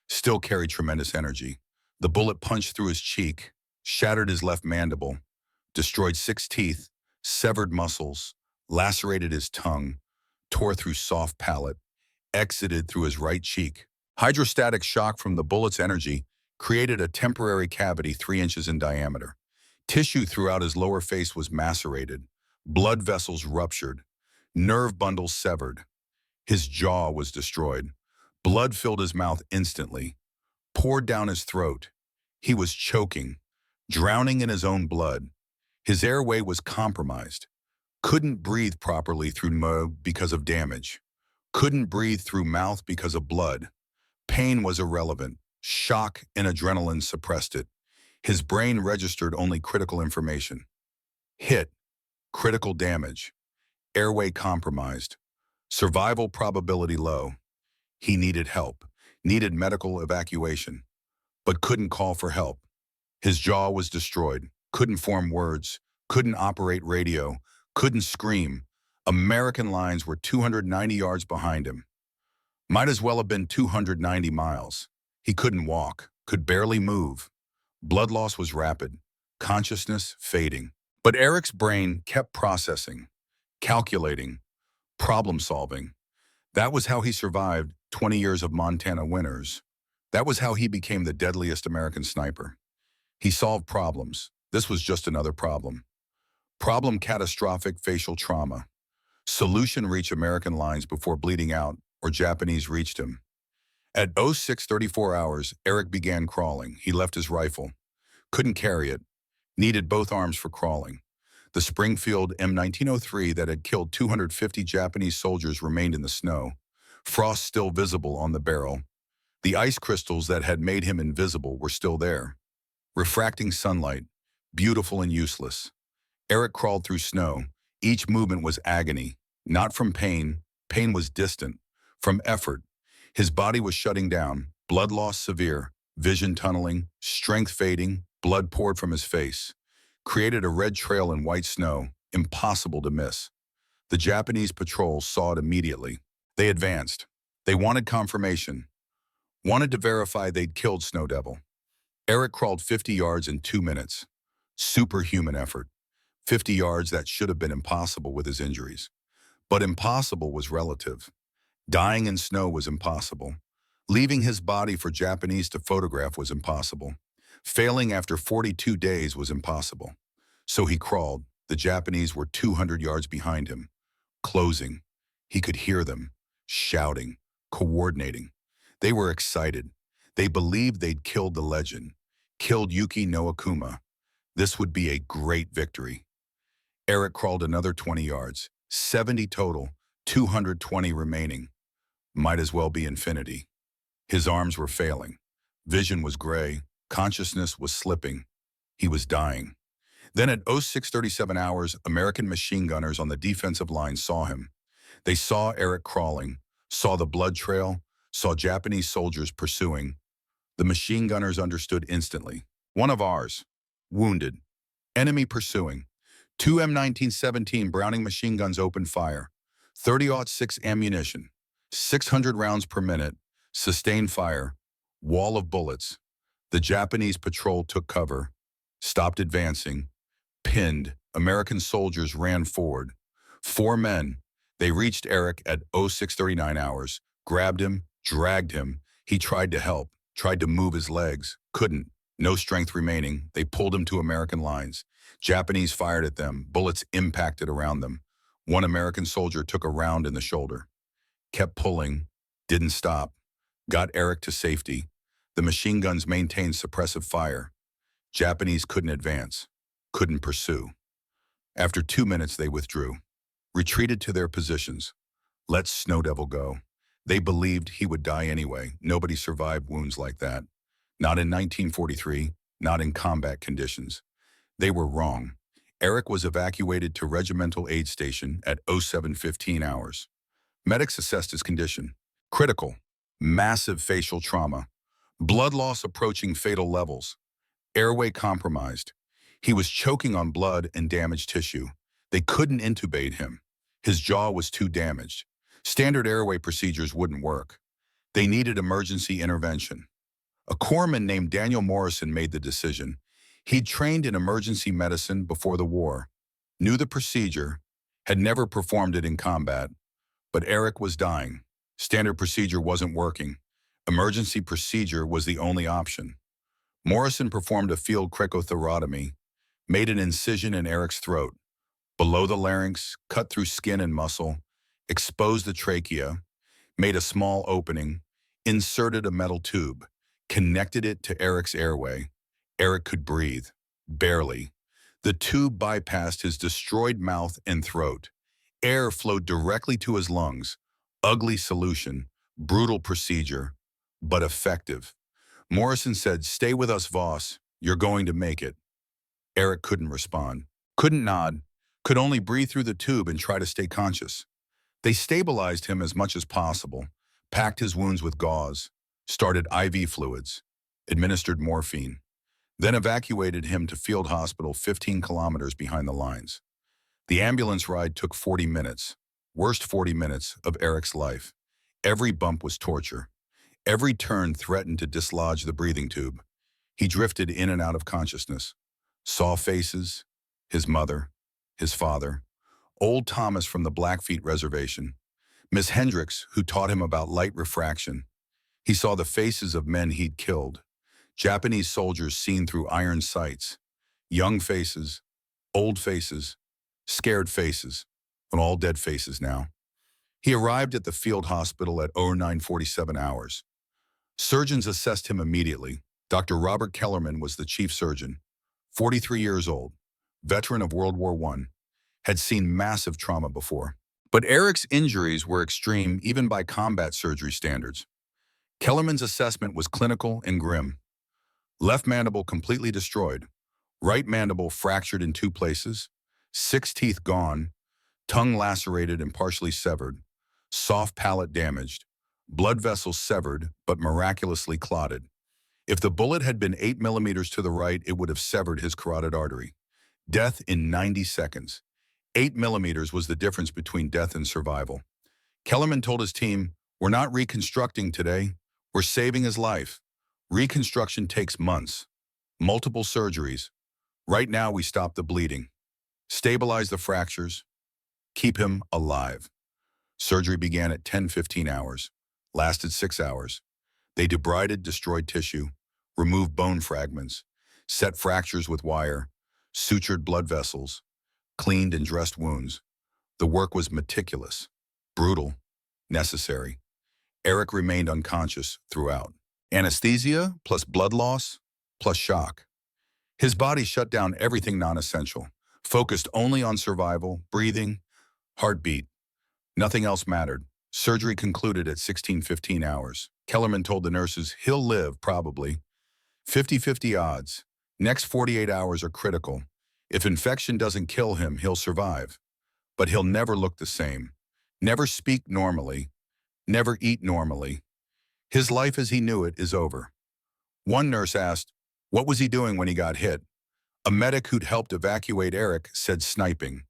[SPEAKER 1] Still carried tremendous energy. The bullet punched through his cheek, shattered his left mandible, destroyed 6 teeth, severed muscles, lacerated his tongue, tore through soft palate, exited through his right cheek. Hydrostatic shock from the bullet's energy created a temporary cavity 3 inches in diameter. Tissue throughout his lower face was macerated, blood vessels ruptured, nerve bundles severed. His jaw was destroyed. Blood filled his mouth instantly, poured down his throat. He was choking, drowning in his own blood. His airway was compromised. Couldn't breathe properly through nose because of damage. Couldn't breathe through mouth because of blood. Pain was irrelevant. Shock and adrenaline suppressed it. His brain registered only critical information. Hit. Critical damage. Airway compromised. Survival probability low. He needed help. Needed medical evacuation. But couldn't call for help. His jaw was destroyed. Couldn't form words. Couldn't operate radio. Couldn't scream. American lines were 290 yards behind him. Might as well have been 290 miles. He couldn't walk, could barely move. Blood loss was rapid, consciousness fading. But Eric's brain kept processing, calculating, problem-solving. That was how he survived 20 years of Montana winters. That was how he became the deadliest American sniper. He solved problems. This was just another problem. Problem: catastrophic facial trauma. Solution: reach American lines before bleeding out or Japanese reached him. At 06:34 hours, Eric began crawling. He left his rifle. Couldn't carry it. Needed both arms for crawling. The Springfield M1903 that had killed 250 Japanese soldiers remained in the snow. Frost still visible on the barrel. The ice crystals that had made him invisible were still there. Refracting sunlight, beautiful and useless. Eric crawled through snow. Each movement was agony. Not from pain. Pain was distant. From effort. His body was shutting down. Blood loss severe. Vision tunneling. Strength fading. Blood poured from his face. Created a red trail in white snow. Impossible to miss. The Japanese patrol saw it immediately. They advanced. They wanted confirmation. Wanted to verify they'd killed Snow Devil. Eric crawled 50 yards in 2 minutes. Superhuman effort. 50 yards that should have been impossible with his injuries. But impossible was relative. Dying in snow was impossible. Leaving his body for Japanese to photograph was impossible. Failing after 42 days was impossible. So he crawled. The Japanese were 200 yards behind him, closing. He could hear them, shouting, coordinating. They were excited. They believed they'd killed the legend, killed Yuki no Akuma. This would be a great victory. Eric crawled another 20 yards, 70 total, 220 remaining. Might as well be infinity. His arms were failing. Vision was gray. Consciousness was slipping. He was dying. Then at 0637 hours, American machine gunners on the defensive line saw him. They saw Eric crawling, saw the blood trail, saw Japanese soldiers pursuing. The machine gunners understood instantly. One of ours. Wounded. Enemy pursuing. Two M1917 Browning machine guns opened fire. 30-06 ammunition. 600 rounds per minute. Sustained fire. Wall of bullets. The Japanese patrol took cover. Stopped advancing. Pinned. American soldiers ran forward. 4 men. They reached Eric at 0639 hours. Grabbed him. Dragged him. He tried to help. Tried to move his legs. Couldn't. No strength remaining. They pulled him to American lines. Japanese fired at them. Bullets impacted around them. One American soldier took a round in the shoulder. Kept pulling. Didn't stop. Got Eric to safety. The machine guns maintained suppressive fire. Japanese couldn't advance. Couldn't pursue. After 2 minutes, they withdrew. Retreated to their positions. Let Snow Devil go. They believed he would die anyway. Nobody survived wounds like that. Not in 1943, not in combat conditions. They were wrong. Eric was evacuated to Regimental Aid Station at 0715 hours. Medics assessed his condition. Critical. Massive facial trauma. Blood loss approaching fatal levels. Airway compromised. He was choking on blood and damaged tissue. They couldn't intubate him. His jaw was too damaged. Standard airway procedures wouldn't work. They needed emergency intervention. A corpsman named Daniel Morrison made the decision. He'd trained in emergency medicine before the war, knew the procedure, had never performed it in combat, but Eric was dying. Standard procedure wasn't working. Emergency procedure was the only option. Morrison performed a field cricothyrotomy, made an incision in Eric's throat, below the larynx, cut through skin and muscle, exposed the trachea, made a small opening, inserted a metal tube, connected it to Eric's airway. Eric could breathe, barely. The tube bypassed his destroyed mouth and throat. Air flowed directly to his lungs. Ugly solution, brutal procedure, but effective. Morrison said, "Stay with us, Voss. You're going to make it." Eric couldn't respond, couldn't nod, could only breathe through the tube and try to stay conscious. They stabilized him as much as possible, packed his wounds with gauze, started IV fluids, administered morphine, then evacuated him to field hospital 15 kilometers behind the lines. The ambulance ride took 40 minutes, worst 40 minutes of Eric's life. Every bump was torture. Every turn threatened to dislodge the breathing tube. He drifted in and out of consciousness. Saw faces, his mother, his father, old Thomas from the Blackfeet Reservation, Miss Hendricks, who taught him about light refraction. He saw the faces of men he'd killed, Japanese soldiers seen through iron sights, young faces, old faces, scared faces, and all dead faces now. He arrived at the field hospital at 0947 hours. Surgeons assessed him immediately. Dr. Robert Kellerman was the chief surgeon, 43 years old, veteran of World War I, had seen massive trauma before. But Eric's injuries were extreme even by combat surgery standards. Kellerman's assessment was clinical and grim. Left mandible completely destroyed, right mandible fractured in 2 places, 6 teeth gone, tongue lacerated and partially severed, soft palate damaged, blood vessels severed but miraculously clotted. If the bullet had been 8 millimeters to the right, it would have severed his carotid artery. Death in 90 seconds. 8 millimeters was the difference between death and survival. Kellerman told his team, "We're not reconstructing today. We're saving his life. Reconstruction takes months, multiple surgeries. Right now we stop the bleeding, stabilize the fractures, keep him alive." Surgery began at 10:15 hours, lasted 6 hours. They debrided destroyed tissue, removed bone fragments, set fractures with wire, sutured blood vessels, cleaned and dressed wounds. The work was meticulous, brutal, necessary. Eric remained unconscious throughout. Anesthesia plus blood loss plus shock. His body shut down everything non-essential, focused only on survival, breathing, heartbeat. Nothing else mattered. Surgery concluded at 16:15 hours. Kellerman told the nurses, "He'll live, probably. 50-50 odds. Next 48 hours are critical. If infection doesn't kill him, he'll survive. But he'll never look the same. Never speak normally. Never eat normally. His life as he knew it is over." One nurse asked, "What was he doing when he got hit?" A medic who'd helped evacuate Eric said, "Sniping.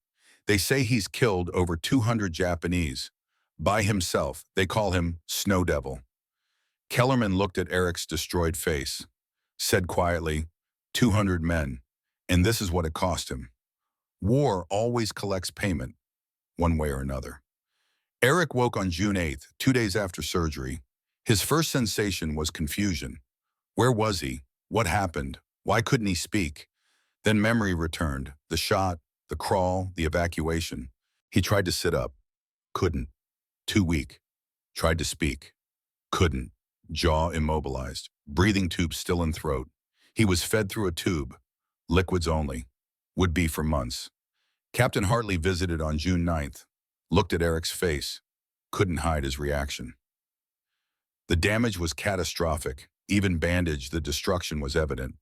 [SPEAKER 1] They say he's killed over 200 Japanese. By himself. They call him Snow Devil." Kellerman looked at Eric's destroyed face, said quietly, 200 men, and this is what it cost him. War always collects payment, one way or another. Eric woke on June 8th, 2 days after surgery. His first sensation was confusion. Where was he? What happened? Why couldn't he speak? Then memory returned, the shot, the crawl, the evacuation. He tried to sit up. Couldn't. Too weak. Tried to speak. Couldn't. Jaw immobilized. Breathing tube still in throat. He was fed through a tube. Liquids only. Would be for months. Captain Hartley visited on June 9th. Looked at Eric's face. Couldn't hide his reaction. The damage was catastrophic. Even bandaged, the destruction was evident.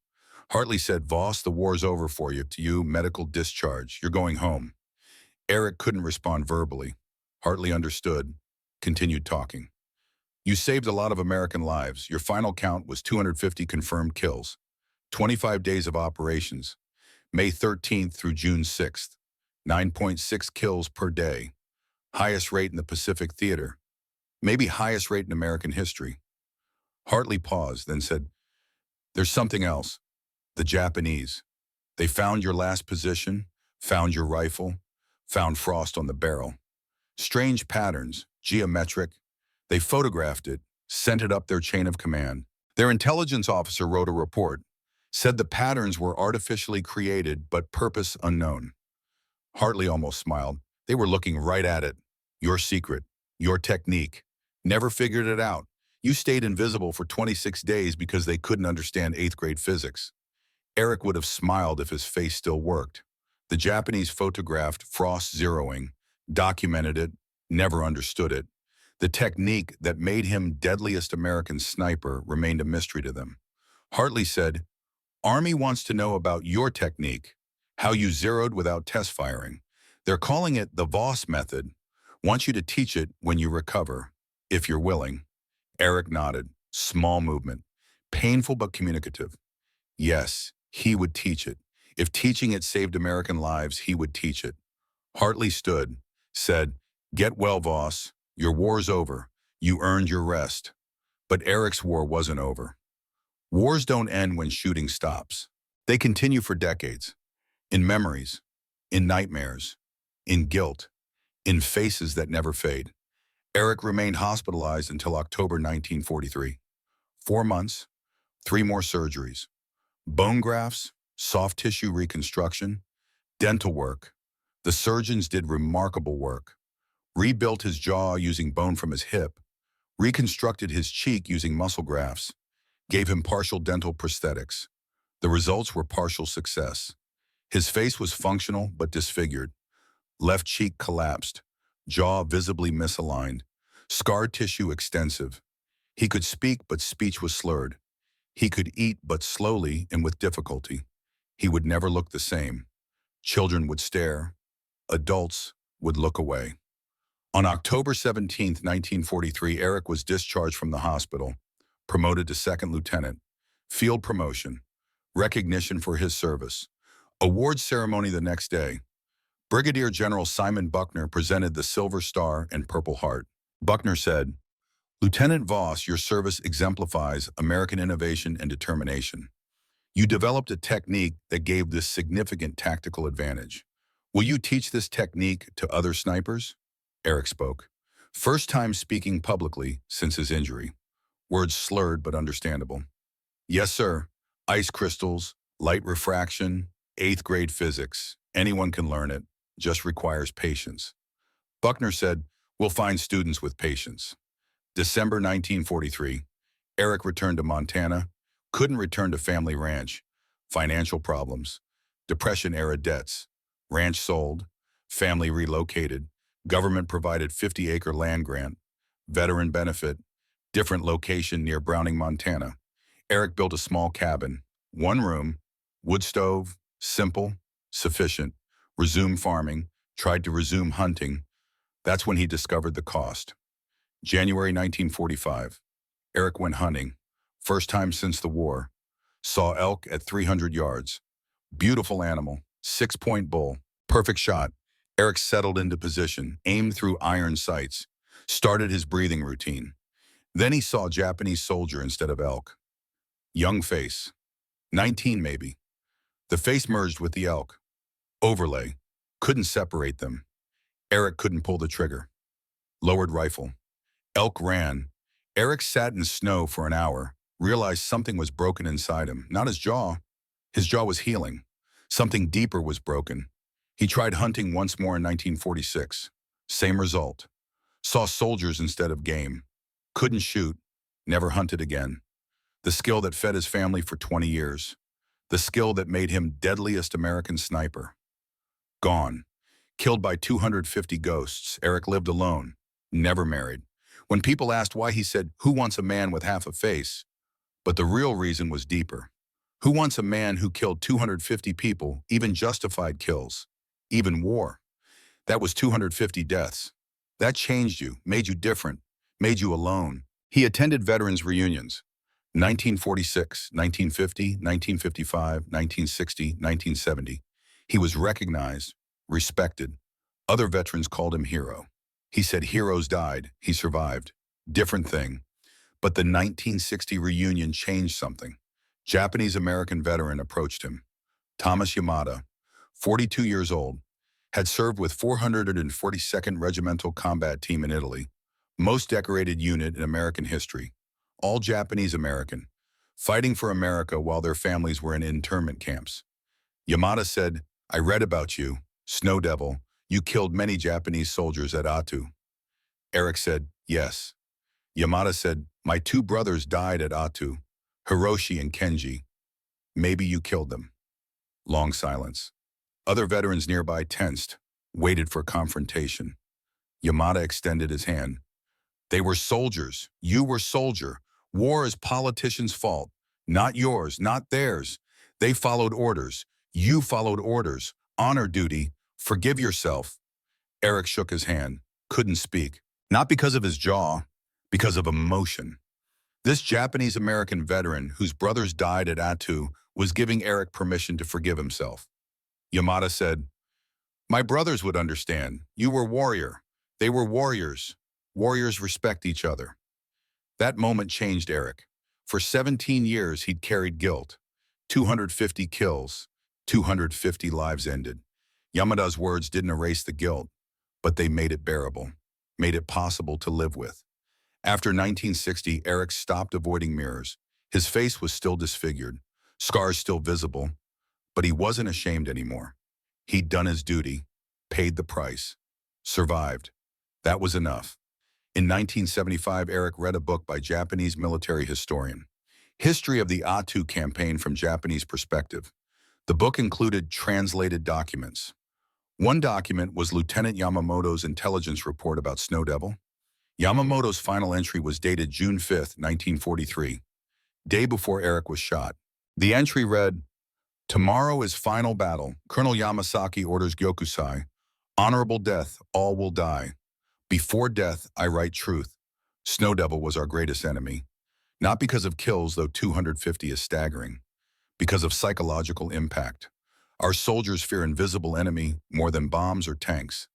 [SPEAKER 1] Hartley said, "Voss, the war's over for you. To you, medical discharge. You're going home." Eric couldn't respond verbally. Hartley understood. Continued talking. "You saved a lot of American lives. Your final count was 250 confirmed kills. 25 days of operations. May 13th through June 6th. 9.6 kills per day. Highest rate in the Pacific Theater. Maybe highest rate in American history." Hartley paused, then said, "There's something else. The Japanese. They found your last position, found your rifle, found frost on the barrel. Strange patterns, geometric. They photographed it, sent it up their chain of command. Their intelligence officer wrote a report, said the patterns were artificially created but purpose unknown." Hartley almost smiled. "They were looking right at it. Your secret, your technique. Never figured it out. You stayed invisible for 26 days because they couldn't understand 8th grade physics." Eric would have smiled if his face still worked. The Japanese photographed frost zeroing, documented it, never understood it. The technique that made him deadliest American sniper remained a mystery to them. Hartley said, "Army wants to know about your technique, how you zeroed without test firing. They're calling it the Voss method. Want you to teach it when you recover, if you're willing." Eric nodded. Small movement. Painful but communicative. Yes, he would teach it. If teaching it saved American lives, he would teach it. Hartley stood, said, "Get well, Voss. Your war's over. You earned your rest." But Eric's war wasn't over. Wars don't end when shooting stops. They continue for decades. In memories, in nightmares, in guilt, in faces that never fade. Eric remained hospitalized until October 1943. 4 months, 3 more surgeries. Bone grafts, soft tissue reconstruction, dental work. The surgeons did remarkable work. Rebuilt his jaw using bone from his hip, reconstructed his cheek using muscle grafts, gave him partial dental prosthetics. The results were partial success. His face was functional but disfigured. Left cheek collapsed, jaw visibly misaligned, scar tissue extensive. He could speak but speech was slurred. He could eat but slowly and with difficulty. He would never look the same. Children would stare. Adults would look away. On October 17, 1943, Eric was discharged from the hospital, promoted to second lieutenant, field promotion, recognition for his service. Award ceremony the next day. Brigadier General Simon Buckner presented the Silver Star and Purple Heart. Buckner said, "Lieutenant Voss, your service exemplifies American innovation and determination. You developed a technique that gave this significant tactical advantage. Will you teach this technique to other snipers?" Eric spoke. First time speaking publicly since his injury. Words slurred but understandable. Yes, sir. Ice crystals, light refraction, 8th grade physics. Anyone can learn it. Just requires patience. Buckner said, we'll find students with patience. December 1943. Eric returned to Montana. Couldn't return to family ranch. Financial problems. Depression-era debts. Ranch sold. Family relocated. Government provided 50-acre land grant. Veteran benefit. Different location near Browning, Montana. Eric built a small cabin. 1 room. Wood stove. Simple. Sufficient. Resumed farming. Tried to resume hunting. That's when he discovered the cost. January 1945. Eric went hunting. First time since the war. Saw elk at 300 yards. Beautiful animal. 6-point bull. Perfect shot. Eric settled into position, aimed through iron sights. Started his breathing routine. Then he saw Japanese soldier instead of elk. Young face. 19 maybe. The face merged with the elk. Overlay. Couldn't separate them. Eric couldn't pull the trigger. Lowered rifle. Elk ran. Eric sat in snow for an hour, realized something was broken inside him. Not his jaw. His jaw was healing. Something deeper was broken. He tried hunting once more in 1946. Same result. Saw soldiers instead of game. Couldn't shoot. Never hunted again. The skill that fed his family for 20 years. The skill that made him deadliest American sniper. Gone. Killed by 250 ghosts. Eric lived alone. Never married. When people asked why, he said, who wants a man with half a face? But the real reason was deeper. Who wants a man who killed 250 people, even justified kills, even war? That was 250 deaths. That changed you, made you different, made you alone. He attended veterans reunions. 1946, 1950, 1955, 1960, 1970. He was recognized, respected. Other veterans called him hero. He said heroes died, he survived. Different thing. But the 1960 reunion changed something. Japanese-American veteran approached him. Thomas Yamada, 42 years old, had served with 442nd Regimental Combat Team in Italy, most decorated unit in American history, all Japanese-American, fighting for America while their families were in internment camps. Yamada said, I read about you, Snow Devil. You killed many Japanese soldiers at Atu. Eric said, yes. Yamada said, my 2 brothers died at Atu, Hiroshi and Kenji. Maybe you killed them. Long silence. Other veterans nearby tensed, waited for confrontation. Yamada extended his hand. They were soldiers. You were soldier. War is politicians' fault. Not yours, not theirs. They followed orders. You followed orders. Honor duty. Forgive yourself. Eric shook his hand. Couldn't speak. Not because of his jaw, because of emotion. This Japanese-American veteran whose brothers died at Atu was giving Eric permission to forgive himself. Yamada said, my brothers would understand. You were warrior. They were warriors. Warriors respect each other. That moment changed Eric. For 17 years, he'd carried guilt. 250 kills, 250 lives ended. Yamada's words didn't erase the guilt, but they made it bearable, made it possible to live with. After 1960, Eric stopped avoiding mirrors. His face was still disfigured, scars still visible, but he wasn't ashamed anymore. He'd done his duty, paid the price, survived. That was enough. In 1975, Eric read a book by Japanese military historian, History of the Atu Campaign from Japanese Perspective. The book included translated documents. One document was Lieutenant Yamamoto's intelligence report about Snow Devil. Yamamoto's final entry was dated June 5, 1943, day before Eric was shot. The entry read, tomorrow is final battle. Colonel Yamasaki orders Gyokusai. Honorable death, all will die. Before death, I write truth. Snow Devil was our greatest enemy. Not because of kills, though 250 is staggering. Because of psychological impact. Our soldiers fear invisible enemy more than bombs or tanks.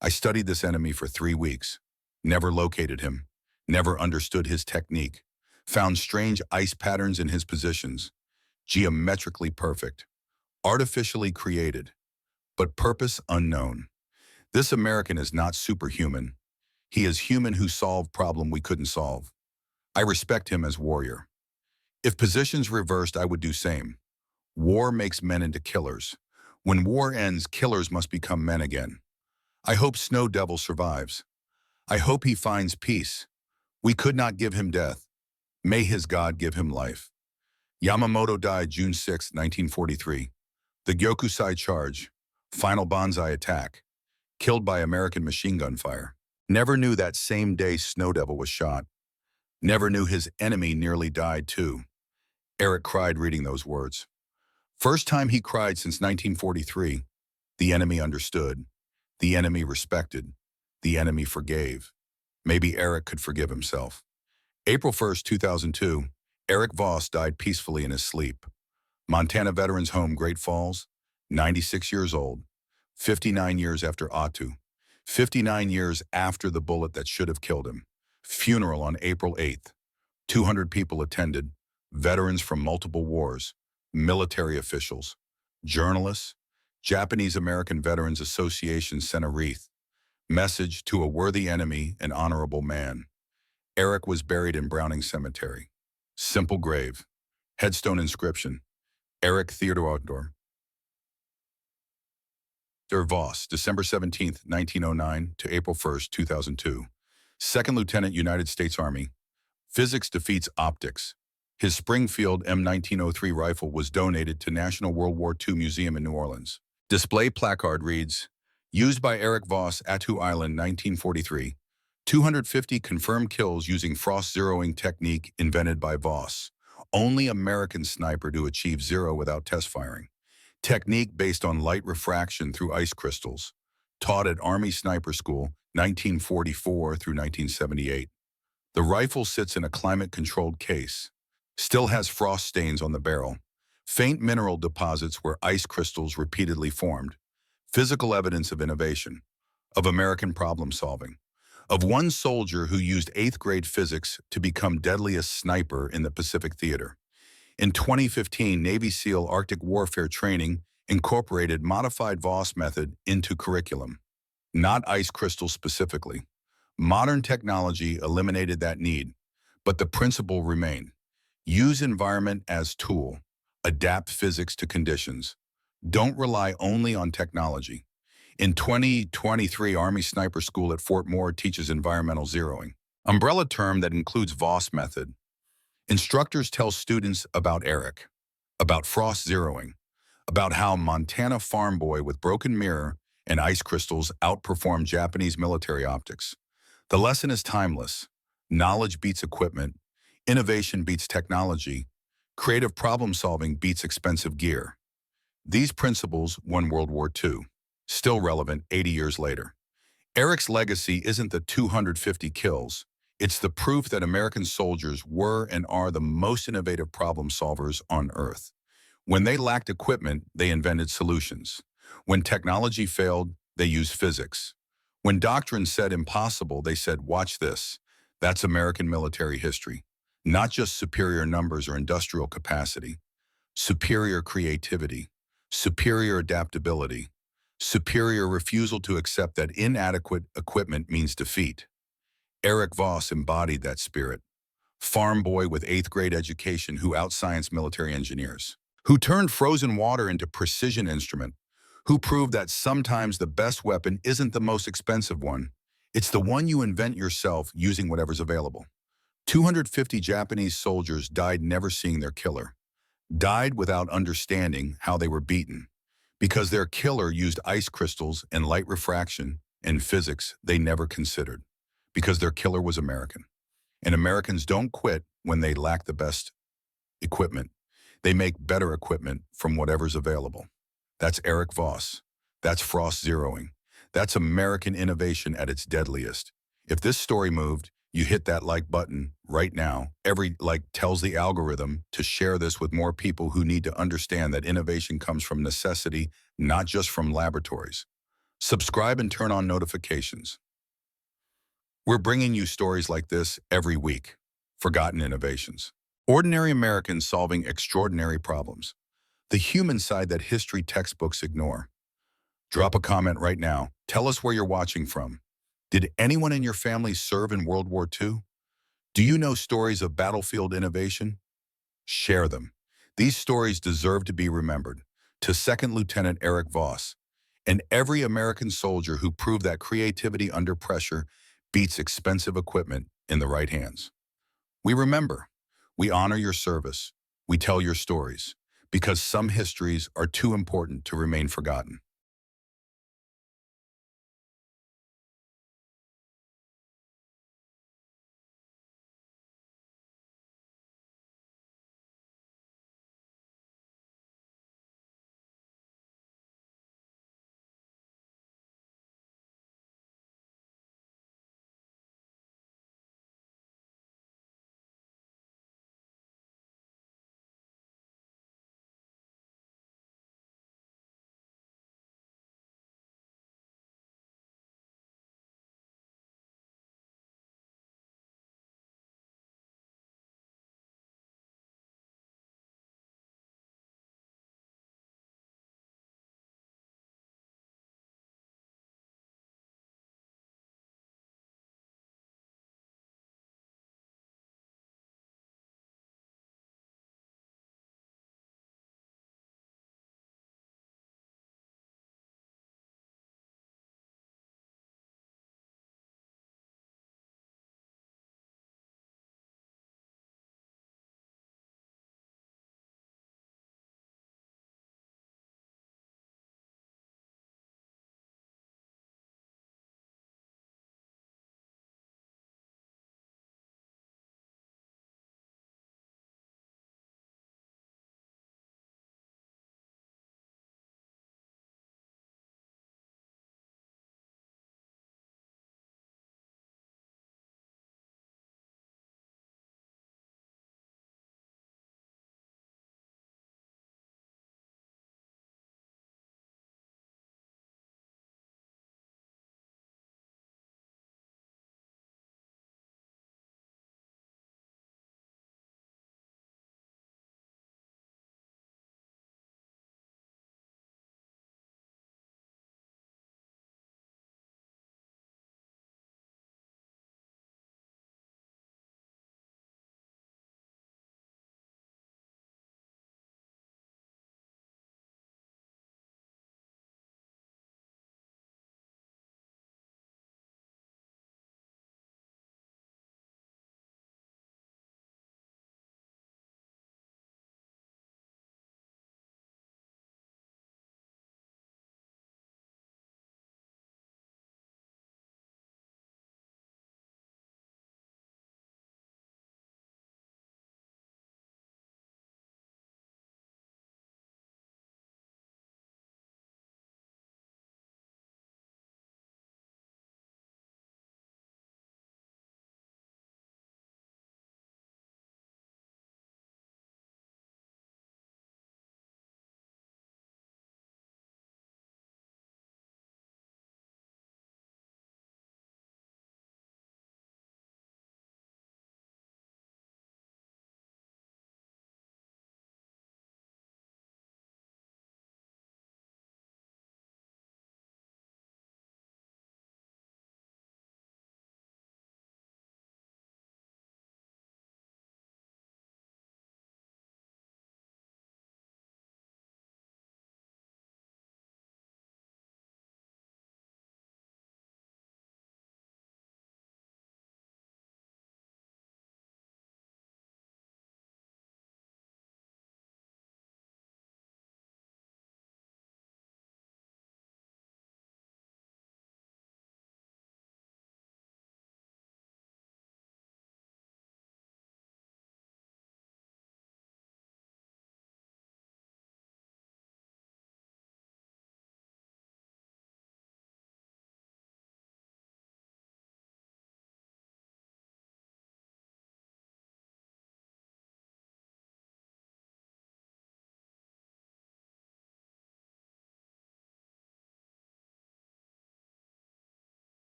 [SPEAKER 1] I studied this enemy for 3 weeks. Never located him. Never understood his technique. Found strange ice patterns in his positions. Geometrically perfect. Artificially created. But purpose unknown. This American is not superhuman. He is human who solved problem we couldn't solve. I respect him as warrior. If positions reversed, I would do same. War makes men into killers. When war ends, killers must become men again. I hope Snow Devil survives. I hope he finds peace. We could not give him death. May his God give him life. Yamamoto died June 6, 1943. The Gyokusai charge, final Banzai attack, killed by American machine gun fire. Never knew that same day Snow Devil was shot. Never knew his enemy nearly died too. Eric cried reading those words. First time he cried since 1943. The enemy understood. The enemy respected. The enemy forgave. Maybe Eric could forgive himself. April 1st, 2002, Eric Voss died peacefully in his sleep. Montana Veterans Home, Great Falls, 96 years old, 59 years after Attu, 59 years after the bullet that should have killed him. Funeral on April 8th. 200 people attended, veterans from multiple wars, military officials, journalists, Japanese American Veterans Association sent a wreath. Message to a worthy enemy, an honorable man. Eric was buried in Browning Cemetery. Simple grave. Headstone inscription. Eric Theodor Der Voss, December 17, 1909 to April 1, 2002. Second Lieutenant, United States Army. Physics defeats optics. His Springfield M1903 rifle was donated to National World War II Museum in New Orleans. Display placard reads, used by Eric Voss, Attu Island, 1943. 250 confirmed kills using frost zeroing technique invented by Voss. Only American sniper to achieve zero without test firing. Technique based on light refraction through ice crystals. Taught at Army Sniper School, 1944 through 1978. The rifle sits in a climate-controlled case. Still has frost stains on the barrel. Faint mineral deposits where ice crystals repeatedly formed. Physical evidence of innovation. Of American problem solving. Of one soldier who used 8th grade physics to become deadliest sniper in the Pacific Theater. In 2015, Navy SEAL Arctic warfare training incorporated modified Voss method into curriculum. Not ice crystals specifically. Modern technology eliminated that need, but the principle remained. Use environment as tool. Adapt physics to conditions. Don't rely only on technology. In 2023, Army Sniper School at Fort Moore teaches environmental zeroing. Umbrella term that includes Voss method. Instructors tell students about Eric, about frost zeroing, about how Montana farm boy with broken mirror and ice crystals outperformed Japanese military optics. The lesson is timeless. Knowledge beats equipment. Innovation beats technology. Creative problem solving beats expensive gear. These principles won World War II. Still relevant 80 years later. Eric's legacy isn't the 250 kills. It's the proof that American soldiers were and are the most innovative problem solvers on Earth. When they lacked equipment, they invented solutions. When technology failed, they used physics. When doctrine said impossible, they said, watch this. That's American military history. Not just superior numbers or industrial capacity. Superior creativity. Superior adaptability. Superior refusal to accept that inadequate equipment means defeat. Eric Voss embodied that spirit. Farm boy with 8th grade education who outscienced military engineers. Who turned frozen water into precision instrument. Who proved that sometimes the best weapon isn't the most expensive one. It's the one you invent yourself using whatever's available. 250 Japanese soldiers died never seeing their killer. Died without understanding how they were beaten. Because their killer used ice crystals and light refraction and physics they never considered. Because their killer was American. And Americans don't quit when they lack the best equipment. They make better equipment from whatever's available. That's Eric Voss. That's frost zeroing. That's American innovation at its deadliest. If this story moved, you hit that like button right now. Every like tells the algorithm to share this with more people who need to understand that innovation comes from necessity, not just from laboratories. Subscribe and turn on notifications. We're bringing you stories like this every week. Forgotten innovations. Ordinary Americans solving extraordinary problems. The human side that history textbooks ignore. Drop a comment right now. Tell us where you're watching from. Did anyone in your family serve in World War II? Do you know stories of battlefield innovation? Share them. These stories deserve to be remembered. To Second Lieutenant Eric Voss, and every American soldier who proved that creativity under pressure beats expensive equipment in the right hands. We remember. We honor your service. We tell your stories, because some histories are too important to remain forgotten.